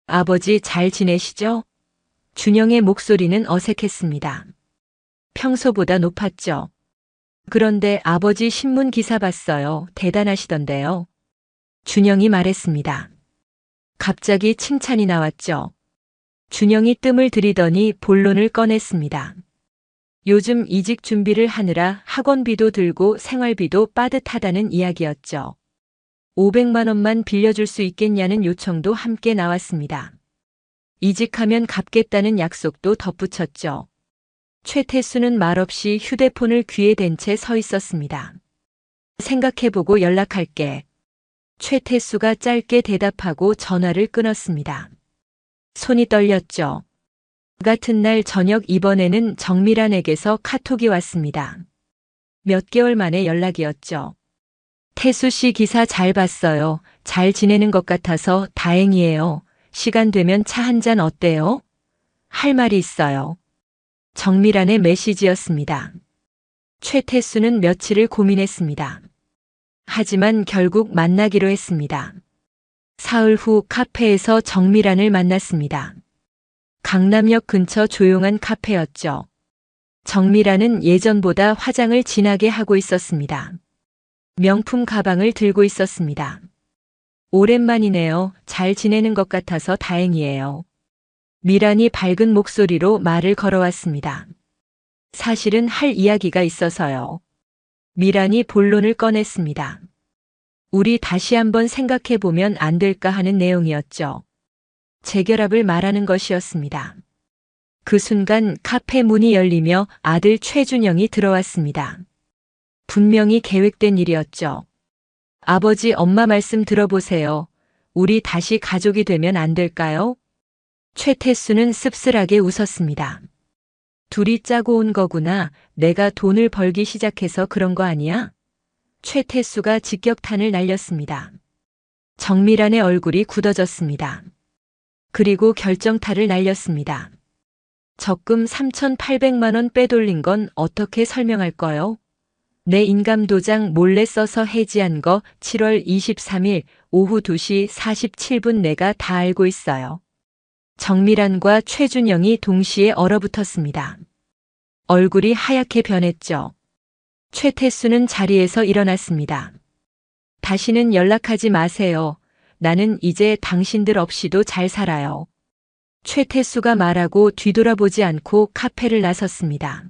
아버지 잘 지내시죠? 준영의 목소리는 어색했습니다. 평소보다 높았죠. 그런데 아버지 신문 기사 봤어요. 대단하시던데요. 준영이 말했습니다. 갑자기 칭찬이 나왔죠. 준영이 뜸을 들이더니 본론을 꺼냈습니다. 요즘 이직 준비를 하느라 학원비도 들고 생활비도 빠듯하다는 이야기였죠. 500만 원만 빌려줄 수 있겠냐는 요청도 함께 나왔습니다. 이직하면 갚겠다는 약속도 덧붙였죠. 최태수는 말없이 휴대폰을 귀에 댄 채 서 있었습니다. 생각해보고 연락할게. 최태수가 짧게 대답하고 전화를 끊었습니다. 손이 떨렸죠. 같은 날 저녁 이번에는 정미란에게서 카톡이 왔습니다. 몇 개월 만에 연락이었죠. 태수 씨 기사 잘 봤어요. 잘 지내는 것 같아서 다행이에요. 시간 되면 차 한 잔 어때요? 할 말이 있어요. 정미란의 메시지였습니다. 최태수는 며칠을 고민했습니다. 하지만 결국 만나기로 했습니다. 사흘 후 카페에서 정미란을 만났습니다. 강남역 근처 조용한 카페였죠. 정미란은 예전보다 화장을 진하게 하고 있었습니다. 명품 가방을 들고 있었습니다. 오랜만이네요. 잘 지내는 것 같아서 다행이에요. 미란이 밝은 목소리로 말을 걸어왔습니다. 사실은 할 이야기가 있어서요. 미란이 본론을 꺼냈습니다. 우리 다시 한번 생각해보면 안 될까 하는 내용이었죠. 재결합을 말하는 것이었습니다. 그 순간 카페 문이 열리며 아들 최준영이 들어왔습니다. 분명히 계획된 일이었죠. 아버지, 엄마 말씀 들어보세요. 우리 다시 가족이 되면 안 될까요? 최태수는 씁쓸하게 웃었습니다. 둘이 짜고 온 거구나. 내가 돈을 벌기 시작해서 그런 거 아니야? 최태수가 직격탄을 날렸습니다. 정미란의 얼굴이 굳어졌습니다. 그리고 결정타를 날렸습니다. 적금 3,800만 원 빼돌린 건 어떻게 설명할 거요? 내 인감도장 몰래 써서 해지한 거 7월 23일 오후 2시 47분 내가 다 알고 있어요. 정미란과 최준영이 동시에 얼어붙었습니다. 얼굴이 하얗게 변했죠. 최태수는 자리에서 일어났습니다. 다시는 연락하지 마세요. 나는 이제 당신들 없이도 잘 살아요. 최태수가 말하고 뒤돌아보지 않고 카페를 나섰습니다.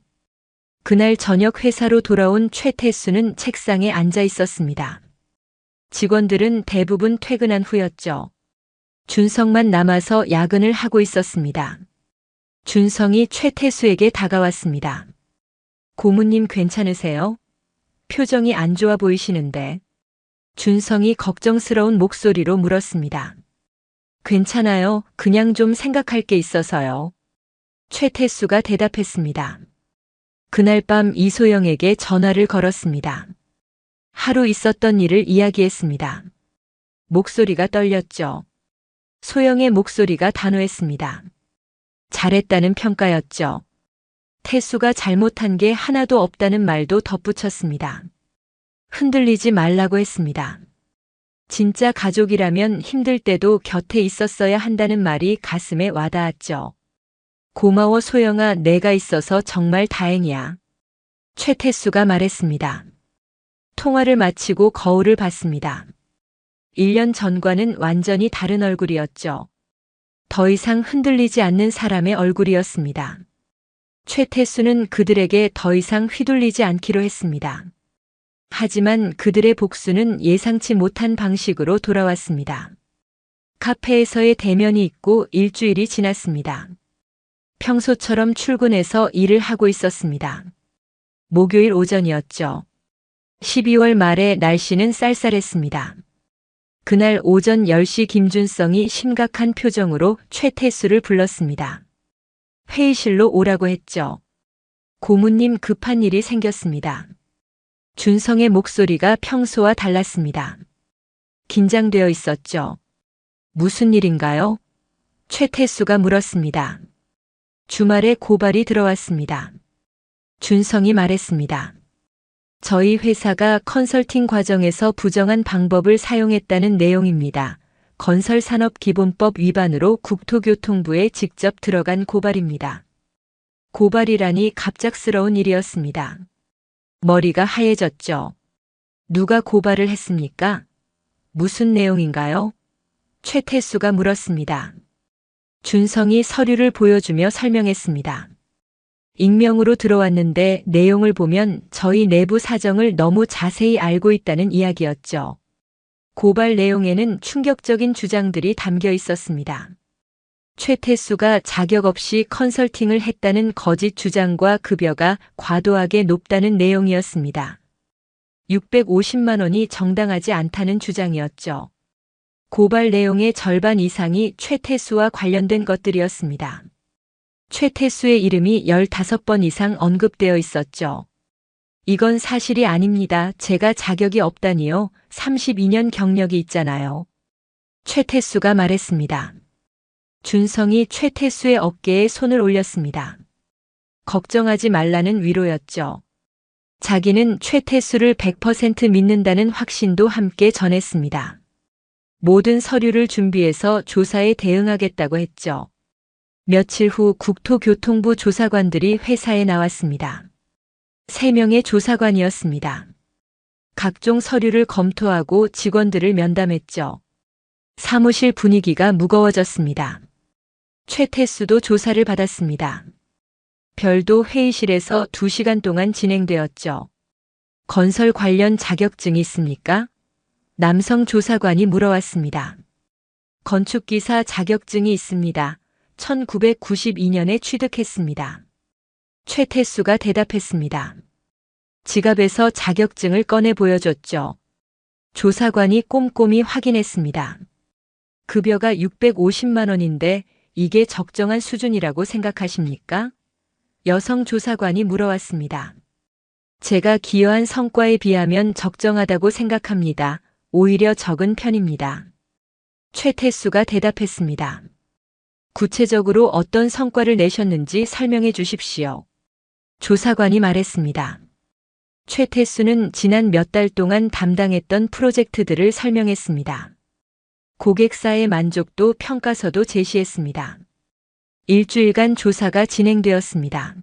그날 저녁 회사로 돌아온 최태수는 책상에 앉아 있었습니다. 직원들은 대부분 퇴근한 후였죠. 준성만 남아서 야근을 하고 있었습니다. 준성이 최태수에게 다가왔습니다. 고모님 괜찮으세요? 표정이 안 좋아 보이시는데. 준성이 걱정스러운 목소리로 물었습니다. 괜찮아요. 그냥 좀 생각할 게 있어서요. 최태수가 대답했습니다. 그날 밤 이소영에게 전화를 걸었습니다. 하루 있었던 일을 이야기했습니다. 목소리가 떨렸죠. 소영의 목소리가 단호했습니다. 잘했다는 평가였죠. 태수가 잘못한 게 하나도 없다는 말도 덧붙였습니다. 흔들리지 말라고 했습니다. 진짜 가족이라면 힘들 때도 곁에 있었어야 한다는 말이 가슴에 와닿았죠. 고마워 소영아, 내가 있어서 정말 다행이야. 최태수가 말했습니다. 통화를 마치고 거울을 봤습니다. 1년 전과는 완전히 다른 얼굴이었죠. 더 이상 흔들리지 않는 사람의 얼굴이었습니다. 최태수는 그들에게 더 이상 휘둘리지 않기로 했습니다. 하지만 그들의 복수는 예상치 못한 방식으로 돌아왔습니다. 카페에서의 대면이 있고 일주일이 지났습니다. 평소처럼 출근해서 일을 하고 있었습니다. 목요일 오전이었죠. 12월 말에 날씨는 쌀쌀했습니다. 그날 오전 10시 김준성이 심각한 표정으로 최태수를 불렀습니다. 회의실로 오라고 했죠. 고모님 급한 일이 생겼습니다. 준성의 목소리가 평소와 달랐습니다. 긴장되어 있었죠. 무슨 일인가요? 최태수가 물었습니다. 주말에 고발이 들어왔습니다. 준성이 말했습니다. 저희 회사가 컨설팅 과정에서 부정한 방법을 사용했다는 내용입니다. 건설산업기본법 위반으로 국토교통부에 직접 들어간 고발입니다. 고발이라니 갑작스러운 일이었습니다. 머리가 하얘졌죠. 누가 고발을 했습니까? 무슨 내용인가요? 최태수가 물었습니다. 준성이 서류를 보여주며 설명했습니다. 익명으로 들어왔는데 내용을 보면 저희 내부 사정을 너무 자세히 알고 있다는 이야기였죠. 고발 내용에는 충격적인 주장들이 담겨 있었습니다. 최태수가 자격 없이 컨설팅을 했다는 거짓 주장과 급여가 과도하게 높다는 내용이었습니다. 650만 원이 정당하지 않다는 주장이었죠. 고발 내용의 절반 이상이 최태수와 관련된 것들이었습니다. 최태수의 이름이 15번 이상 언급되어 있었죠. 이건 사실이 아닙니다. 제가 자격이 없다니요. 32년 경력이 있잖아요. 최태수가 말했습니다. 준성이 최태수의 어깨에 손을 올렸습니다. 걱정하지 말라는 위로였죠. 자기는 최태수를 100% 믿는다는 확신도 함께 전했습니다. 모든 서류를 준비해서 조사에 대응하겠다고 했죠. 며칠 후 국토교통부 조사관들이 회사에 나왔습니다. 3명의 조사관이었습니다. 각종 서류를 검토하고 직원들을 면담했죠. 사무실 분위기가 무거워졌습니다. 최태수도 조사를 받았습니다. 별도 회의실에서 2시간 동안 진행되었죠. 건설 관련 자격증이 있습니까? 남성 조사관이 물어왔습니다. 건축기사 자격증이 있습니다. 1992년에 취득했습니다. 최태수가 대답했습니다. 지갑에서 자격증을 꺼내 보여줬죠. 조사관이 꼼꼼히 확인했습니다. 급여가 650만 원인데 이게 적정한 수준이라고 생각하십니까? 여성 조사관이 물어왔습니다. 제가 기여한 성과에 비하면 적정하다고 생각합니다. 오히려 적은 편입니다. 최태수가 대답했습니다. 구체적으로 어떤 성과를 내셨는지 설명해 주십시오. 조사관이 말했습니다. 최태수는 지난 몇 달 동안 담당했던 프로젝트들을 설명했습니다. 고객사의 만족도 평가서도 제시했습니다. 일주일간 조사가 진행되었습니다.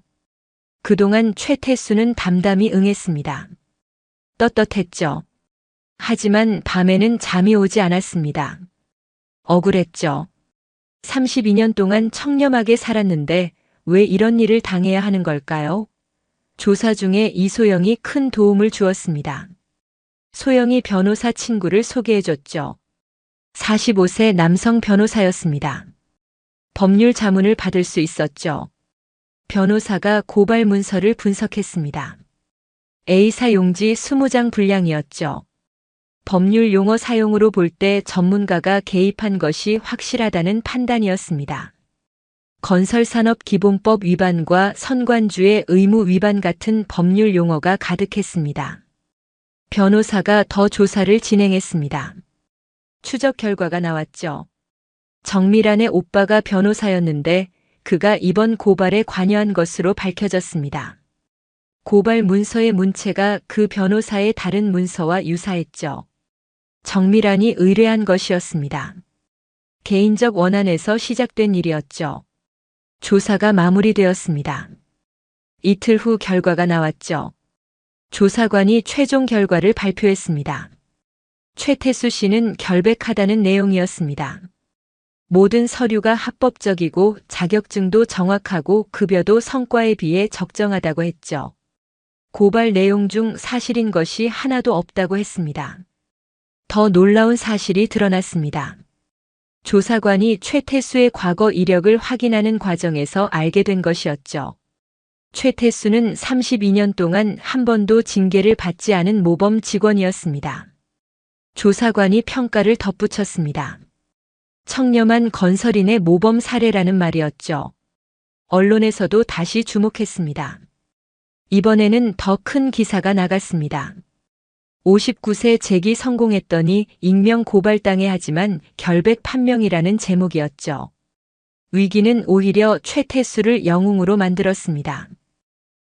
그동안 최태수는 담담히 응했습니다. 떳떳했죠. 하지만 밤에는 잠이 오지 않았습니다. 억울했죠. 32년 동안 청렴하게 살았는데 왜 이런 일을 당해야 하는 걸까요? 조사 중에 이소영이 큰 도움을 주었습니다. 소영이 변호사 친구를 소개해줬죠. 45세 남성 변호사였습니다. 법률 자문을 받을 수 있었죠. 변호사가 고발 문서를 분석했습니다. A사 용지 20장 분량이었죠. 법률 용어 사용으로 볼 때 전문가가 개입한 것이 확실하다는 판단이었습니다. 건설산업기본법 위반과 선관주의 의무 위반 같은 법률 용어가 가득했습니다. 변호사가 더 조사를 진행했습니다. 추적 결과가 나왔죠. 정미란의 오빠가 변호사였는데 그가 이번 고발에 관여한 것으로 밝혀졌습니다. 고발 문서의 문체가 그 변호사의 다른 문서와 유사했죠. 정미란이 의뢰한 것이었습니다. 개인적 원한에서 시작된 일이었죠. 조사가 마무리되었습니다. 이틀 후 결과가 나왔죠. 조사관이 최종 결과를 발표했습니다. 최태수 씨는 결백하다는 내용이었습니다. 모든 서류가 합법적이고 자격증도 정확하고 급여도 성과에 비해 적정하다고 했죠. 고발 내용 중 사실인 것이 하나도 없다고 했습니다. 더 놀라운 사실이 드러났습니다. 조사관이 최태수의 과거 이력을 확인하는 과정에서 알게 된 것이었죠. 최태수는 32년 동안 한 번도 징계를 받지 않은 모범 직원이었습니다. 조사관이 평가를 덧붙였습니다. 청렴한 건설인의 모범 사례라는 말이었죠. 언론에서도 다시 주목했습니다. 이번에는 더 큰 기사가 나갔습니다. 59세 재기 성공했더니 익명 고발당해 하지만 결백 판명이라는 제목이었죠. 위기는 오히려 최태수를 영웅으로 만들었습니다.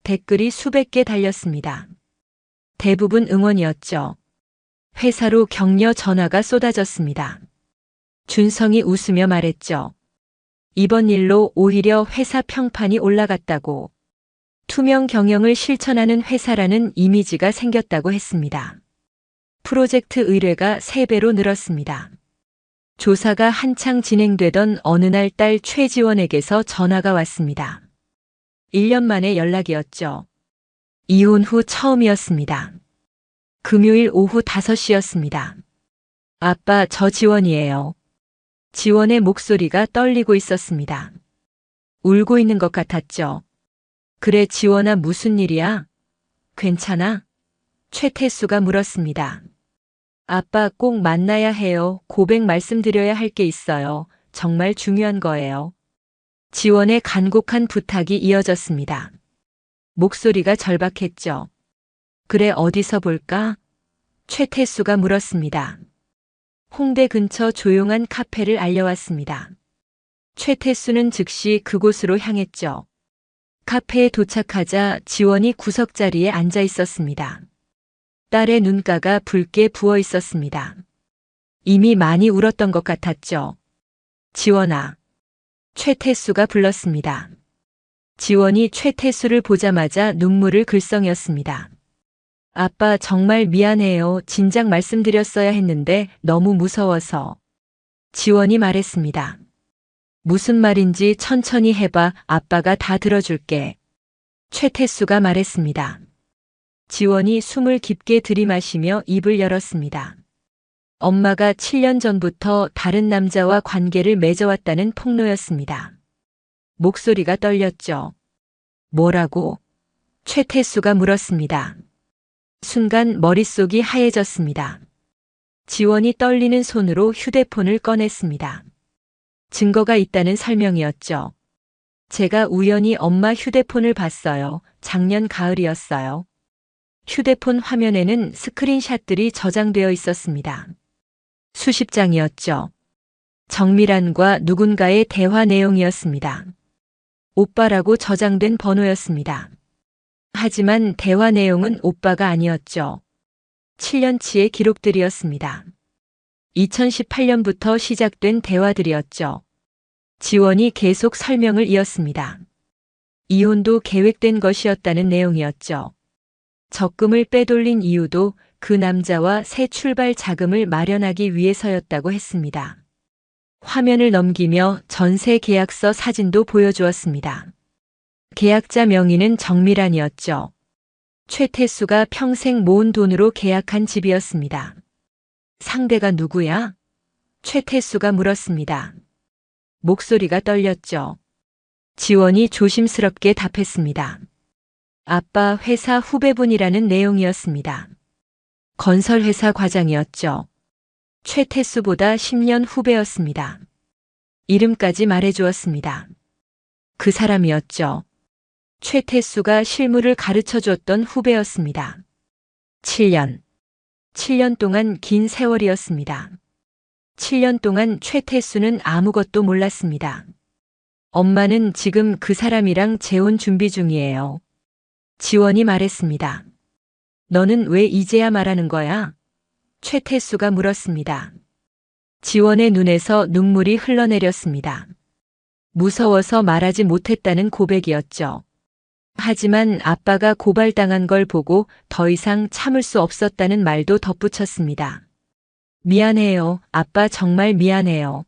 댓글이 수백 개 달렸습니다. 대부분 응원이었죠. 회사로 격려 전화가 쏟아졌습니다. 준성이 웃으며 말했죠. 이번 일로 오히려 회사 평판이 올라갔다고. 투명 경영을 실천하는 회사라는 이미지가 생겼다고 했습니다. 프로젝트 의뢰가 3배로 늘었습니다. 조사가 한창 진행되던 어느 날 딸 최지원에게서 전화가 왔습니다. 1년 만에 연락이었죠. 이혼 후 처음이었습니다. 금요일 오후 5시였습니다. 아빠, 저 지원이에요. 지원의 목소리가 떨리고 있었습니다. 울고 있는 것 같았죠. 그래, 지원아, 무슨 일이야? 괜찮아? 최태수가 물었습니다. 아빠, 꼭 만나야 해요. 고백 말씀드려야 할 게 있어요. 정말 중요한 거예요. 지원의 간곡한 부탁이 이어졌습니다. 목소리가 절박했죠. 그래, 어디서 볼까? 최태수가 물었습니다. 홍대 근처 조용한 카페를 알려왔습니다. 최태수는 즉시 그곳으로 향했죠. 카페에 도착하자 지원이 구석자리에 앉아 있었습니다. 딸의 눈가가 붉게 부어 있었습니다. 이미 많이 울었던 것 같았죠. 지원아. 최태수가 불렀습니다. 지원이 최태수를 보자마자 눈물을 글썽였습니다. 아빠, 정말 미안해요. 진작 말씀드렸어야 했는데 너무 무서워서. 지원이 말했습니다. 무슨 말인지 천천히 해봐. 아빠가 다 들어줄게. 최태수가 말했습니다. 지원이 숨을 깊게 들이마시며 입을 열었습니다. 엄마가 7년 전부터 다른 남자와 관계를 맺어왔다는 폭로였습니다. 목소리가 떨렸죠. 뭐라고? 최태수가 물었습니다. 순간 머릿속이 하얘졌습니다. 지원이 떨리는 손으로 휴대폰을 꺼냈습니다. 증거가 있다는 설명이었죠. 제가 우연히 엄마 휴대폰을 봤어요. 작년 가을이었어요. 휴대폰 화면에는 스크린샷들이 저장되어 있었습니다. 수십 장이었죠. 정밀한과 누군가의 대화 내용이었습니다. 오빠라고 저장된 번호였습니다. 하지만 대화 내용은 오빠가 아니었죠. 7년치의 기록들이었습니다. 2018년부터 시작된 대화들이었죠. 지원이 계속 설명을 이었습니다. 이혼도 계획된 것이었다는 내용이었죠. 적금을 빼돌린 이유도 그 남자와 새 출발 자금을 마련하기 위해서였다고 했습니다. 화면을 넘기며 전세 계약서 사진도 보여주었습니다. 계약자 명의는 정밀한이었죠. 최태수가 평생 모은 돈으로 계약한 집이었습니다. 상대가 누구야? 최태수가 물었습니다. 목소리가 떨렸죠. 지원이 조심스럽게 답했습니다. 아빠, 회사 후배분이라는 내용이었습니다. 건설회사 과장이었죠. 최태수보다 10년 후배였습니다. 이름까지 말해주었습니다. 그 사람이었죠. 최태수가 실무를 가르쳐줬던 후배였습니다. 7년. 7년 동안 긴 세월이었습니다. 7년 동안 최태수는 아무것도 몰랐습니다. 엄마는 지금 그 사람이랑 재혼 준비 중이에요. 지원이 말했습니다. 너는 왜 이제야 말하는 거야? 최태수가 물었습니다. 지원의 눈에서 눈물이 흘러내렸습니다. 무서워서 말하지 못했다는 고백이었죠. 하지만 아빠가 고발당한 걸 보고 더 이상 참을 수 없었다는 말도 덧붙였습니다. 미안해요. 아빠, 정말 미안해요.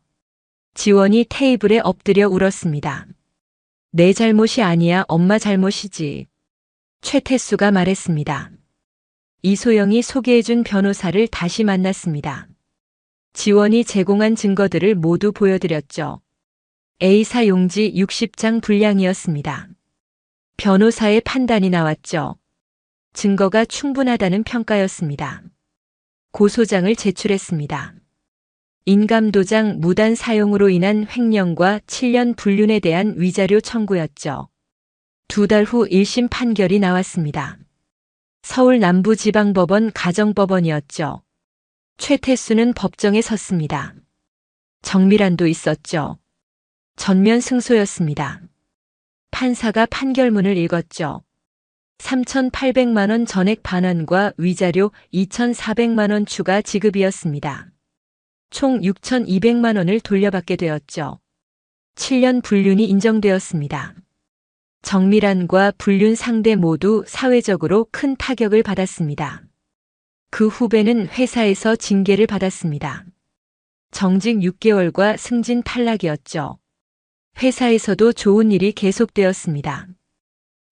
지원이 테이블에 엎드려 울었습니다. 내 잘못이 아니야. 엄마 잘못이지. 최태수가 말했습니다. 이소영이 소개해준 변호사를 다시 만났습니다. 지원이 제공한 증거들을 모두 보여드렸죠. A사 용지 60장 분량이었습니다. 변호사의 판단이 나왔죠. 증거가 충분하다는 평가였습니다. 고소장을 제출했습니다. 인감도장 무단 사용으로 인한 횡령과 7년 불륜에 대한 위자료 청구였죠. 2달 후 1심 판결이 나왔습니다. 서울 남부지방법원 가정법원이었죠. 최태수는 법정에 섰습니다. 정밀안도 있었죠. 전면 승소였습니다. 판사가 판결문을 읽었죠. 3,800만 원 전액 반환과 위자료 2,400만 원 추가 지급이었습니다. 총 6,200만 원을 돌려받게 되었죠. 7년 불륜이 인정되었습니다. 정밀안과 불륜 상대 모두 사회적으로 큰 타격을 받았습니다. 그 후배는 회사에서 징계를 받았습니다. 정직 6개월과 승진 탈락이었죠. 회사에서도 좋은 일이 계속되었습니다.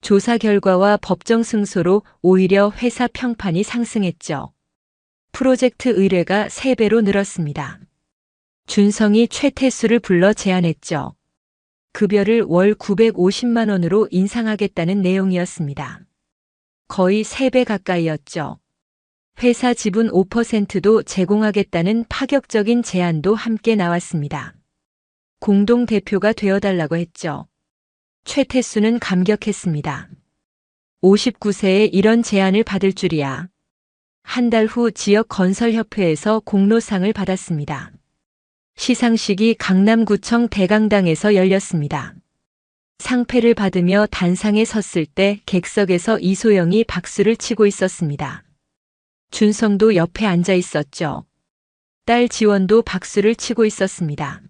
조사 결과와 법정 승소로 오히려 회사 평판이 상승했죠. 프로젝트 의뢰가 3배로 늘었습니다. 준성이 최태수를 불러 제안했죠. 급여를 월 950만 원으로 인상하겠다는 내용이었습니다. 거의 3배 가까이였죠. 회사 지분 5%도 제공하겠다는 파격적인 제안도 함께 나왔습니다. 공동대표가 되어달라고 했죠. 최태수는 감격했습니다. 59세에 이런 제안을 받을 줄이야. 한 달 후 지역건설협회에서 공로상을 받았습니다. 시상식이 강남구청 대강당에서 열렸습니다. 상패를 받으며 단상에 섰을 때 객석에서 이소영이 박수를 치고 있었습니다. 준성도 옆에 앉아 있었죠. 딸 지원도 박수를 치고 있었습니다.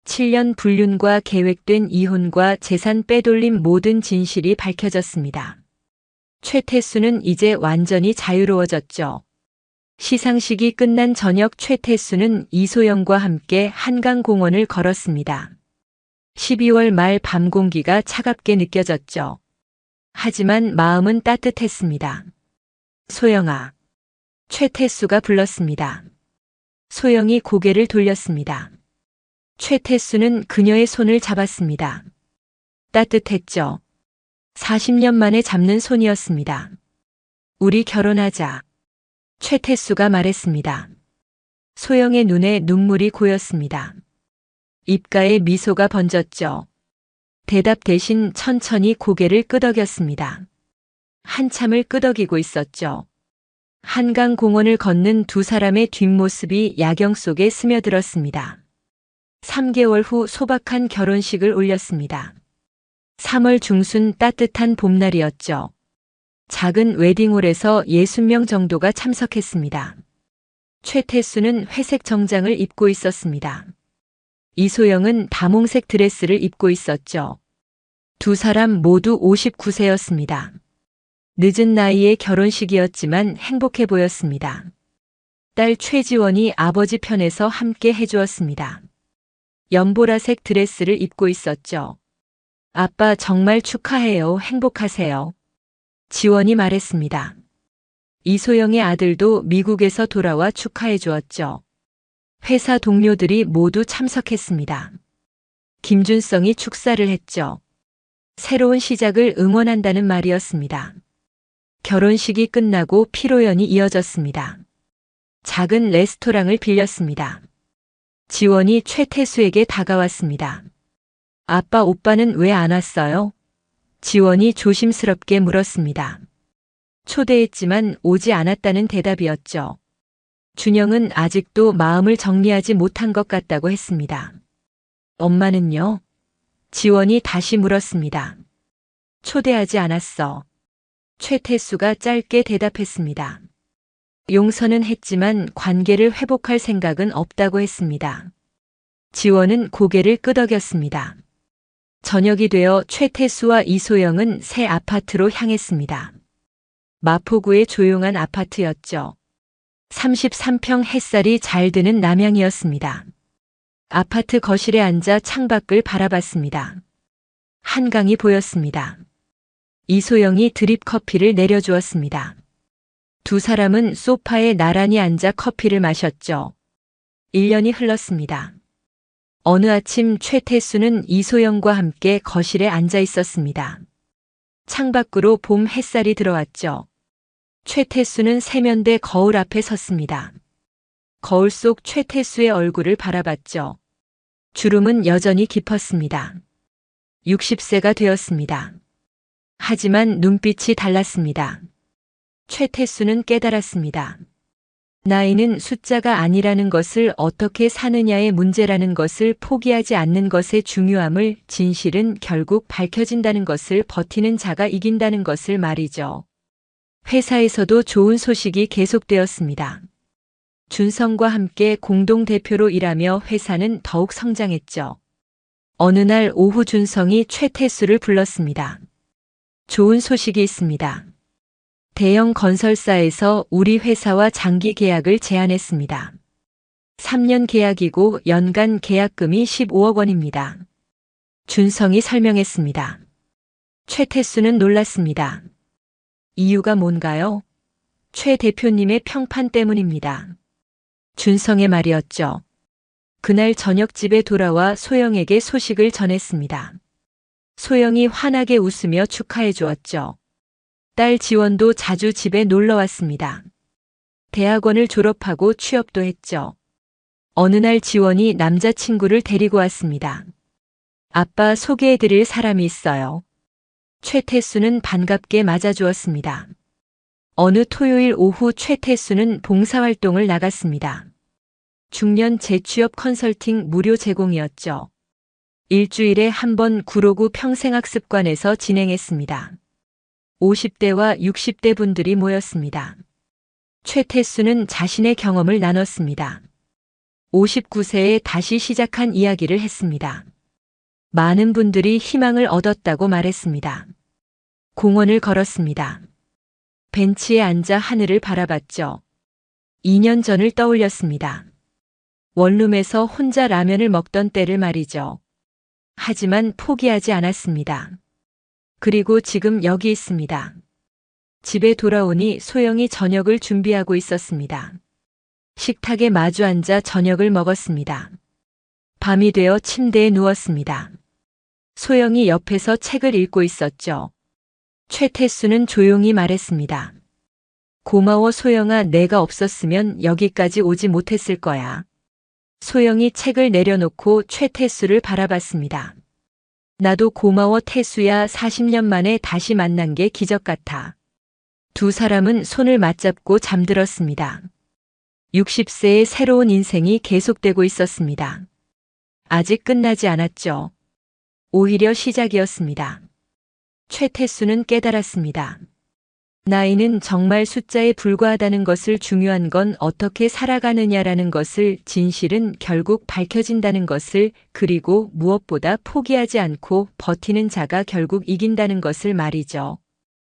7년 불륜과 계획된 이혼과 재산 빼돌림 모든 진실이 밝혀졌습니다. 최태수는 이제 완전히 자유로워졌죠. 시상식이 끝난 저녁 최태수는 이소영과 함께 한강공원을 걸었습니다. 12월 말 밤 공기가 차갑게 느껴졌죠. 하지만 마음은 따뜻했습니다. 소영아. 최태수가 불렀습니다. 소영이 고개를 돌렸습니다. 최태수는 그녀의 손을 잡았습니다. 따뜻했죠. 40년 만에 잡는 손이었습니다. 우리 결혼하자. 최태수가 말했습니다. 소영의 눈에 눈물이 고였습니다. 입가에 미소가 번졌죠. 대답 대신 천천히 고개를 끄덕였습니다. 한참을 끄덕이고 있었죠. 한강공원을 걷는 두 사람의 뒷모습이 야경 속에 스며들었습니다. 3개월 후 소박한 결혼식을 올렸습니다. 3월 중순 따뜻한 봄날이었죠. 작은 웨딩홀에서 60명 정도가 참석했습니다. 최태수는 회색 정장을 입고 있었습니다. 이소영은 다몽색 드레스를 입고 있었죠. 두 사람 모두 59세였습니다. 늦은 나이에 결혼식이었지만 행복해 보였습니다. 딸 최지원이 아버지 편에서 함께 해주었습니다. 연보라색 드레스를 입고 있었죠. 아빠 정말 축하해요. 행복하세요. 지원이 말했습니다. 이소영의 아들도 미국에서 돌아와 축하해 주었죠. 회사 동료들이 모두 참석했습니다. 김준성이 축사를 했죠. 새로운 시작을 응원한다는 말이었습니다. 결혼식이 끝나고 피로연이 이어졌습니다. 작은 레스토랑을 빌렸습니다. 지원이 최태수에게 다가왔습니다. 아빠, 오빠는 왜 안 왔어요? 지원이 조심스럽게 물었습니다. 초대했지만 오지 않았다는 대답이었죠. 준영은 아직도 마음을 정리하지 못한 것 같다고 했습니다. 엄마는요? 지원이 다시 물었습니다. 초대하지 않았어. 최태수가 짧게 대답했습니다. 용서는 했지만 관계를 회복할 생각은 없다고 했습니다. 지원은 고개를 끄덕였습니다. 저녁이 되어 최태수와 이소영은 새 아파트로 향했습니다. 마포구의 조용한 아파트였죠. 33평 햇살이 잘 드는 남향이었습니다. 아파트 거실에 앉아 창밖을 바라봤습니다. 한강이 보였습니다. 이소영이 드립 커피를 내려주었습니다. 두 사람은 소파에 나란히 앉아 커피를 마셨죠. 1년이 흘렀습니다. 어느 아침 최태수는 이소영과 함께 거실에 앉아 있었습니다. 창밖으로 봄 햇살이 들어왔죠. 최태수는 세면대 거울 앞에 섰습니다. 거울 속 최태수의 얼굴을 바라봤죠. 주름은 여전히 깊었습니다. 60세가 되었습니다. 하지만 눈빛이 달랐습니다. 최태수는 깨달았습니다. 나이는 숫자가 아니라는 것을, 어떻게 사느냐의 문제라는 것을, 포기하지 않는 것의 중요함을, 진실은 결국 밝혀진다는 것을, 버티는 자가 이긴다는 것을 말이죠. 회사에서도 좋은 소식이 계속되었습니다. 준성과 함께 공동대표로 일하며 회사는 더욱 성장했죠. 어느 날 오후 준성이 최태수를 불렀습니다. 좋은 소식이 있습니다. 대형 건설사에서 우리 회사와 장기 계약을 제안했습니다. 3년 계약이고 연간 계약금이 15억 원입니다. 준성이 설명했습니다. 최태수는 놀랐습니다. 이유가 뭔가요? 최 대표님의 평판 때문입니다. 준성의 말이었죠. 그날 저녁 집에 돌아와 소영에게 소식을 전했습니다. 소영이 환하게 웃으며 축하해 주었죠. 딸 지원도 자주 집에 놀러 왔습니다. 대학원을 졸업하고 취업도 했죠. 어느 날 지원이 남자친구를 데리고 왔습니다. 아빠 소개해 드릴 사람이 있어요. 최태수는 반갑게 맞아주었습니다. 어느 토요일 오후 최태수는 봉사활동을 나갔습니다. 중년 재취업 컨설팅 무료 제공이었죠. 일주일에 한 번 구로구 평생학습관에서 진행했습니다. 50대와 60대 분들이 모였습니다. 최태수는 자신의 경험을 나눴습니다. 59세에 다시 시작한 이야기를 했습니다. 많은 분들이 희망을 얻었다고 말했습니다. 공원을 걸었습니다. 벤치에 앉아 하늘을 바라봤죠. 2년 전을 떠올렸습니다. 원룸에서 혼자 라면을 먹던 때를 말이죠. 하지만 포기하지 않았습니다. 그리고 지금 여기 있습니다. 집에 돌아오니 소영이 저녁을 준비하고 있었습니다. 식탁에 마주 앉아 저녁을 먹었습니다. 밤이 되어 침대에 누웠습니다. 소영이 옆에서 책을 읽고 있었죠. 최태수는 조용히 말했습니다. 고마워 소영아, 내가 없었으면 여기까지 오지 못했을 거야. 소영이 책을 내려놓고 최태수를 바라봤습니다. 나도 고마워 태수야, 40년 만에 다시 만난 게 기적 같아. 두 사람은 손을 맞잡고 잠들었습니다. 60세의 새로운 인생이 계속되고 있었습니다. 아직 끝나지 않았죠. 오히려 시작이었습니다. 최태수는 깨달았습니다. 나이는 정말 숫자에 불과하다는 것을, 중요한 건 어떻게 살아가느냐라는 것을, 진실은 결국 밝혀진다는 것을, 그리고 무엇보다 포기하지 않고 버티는 자가 결국 이긴다는 것을 말이죠.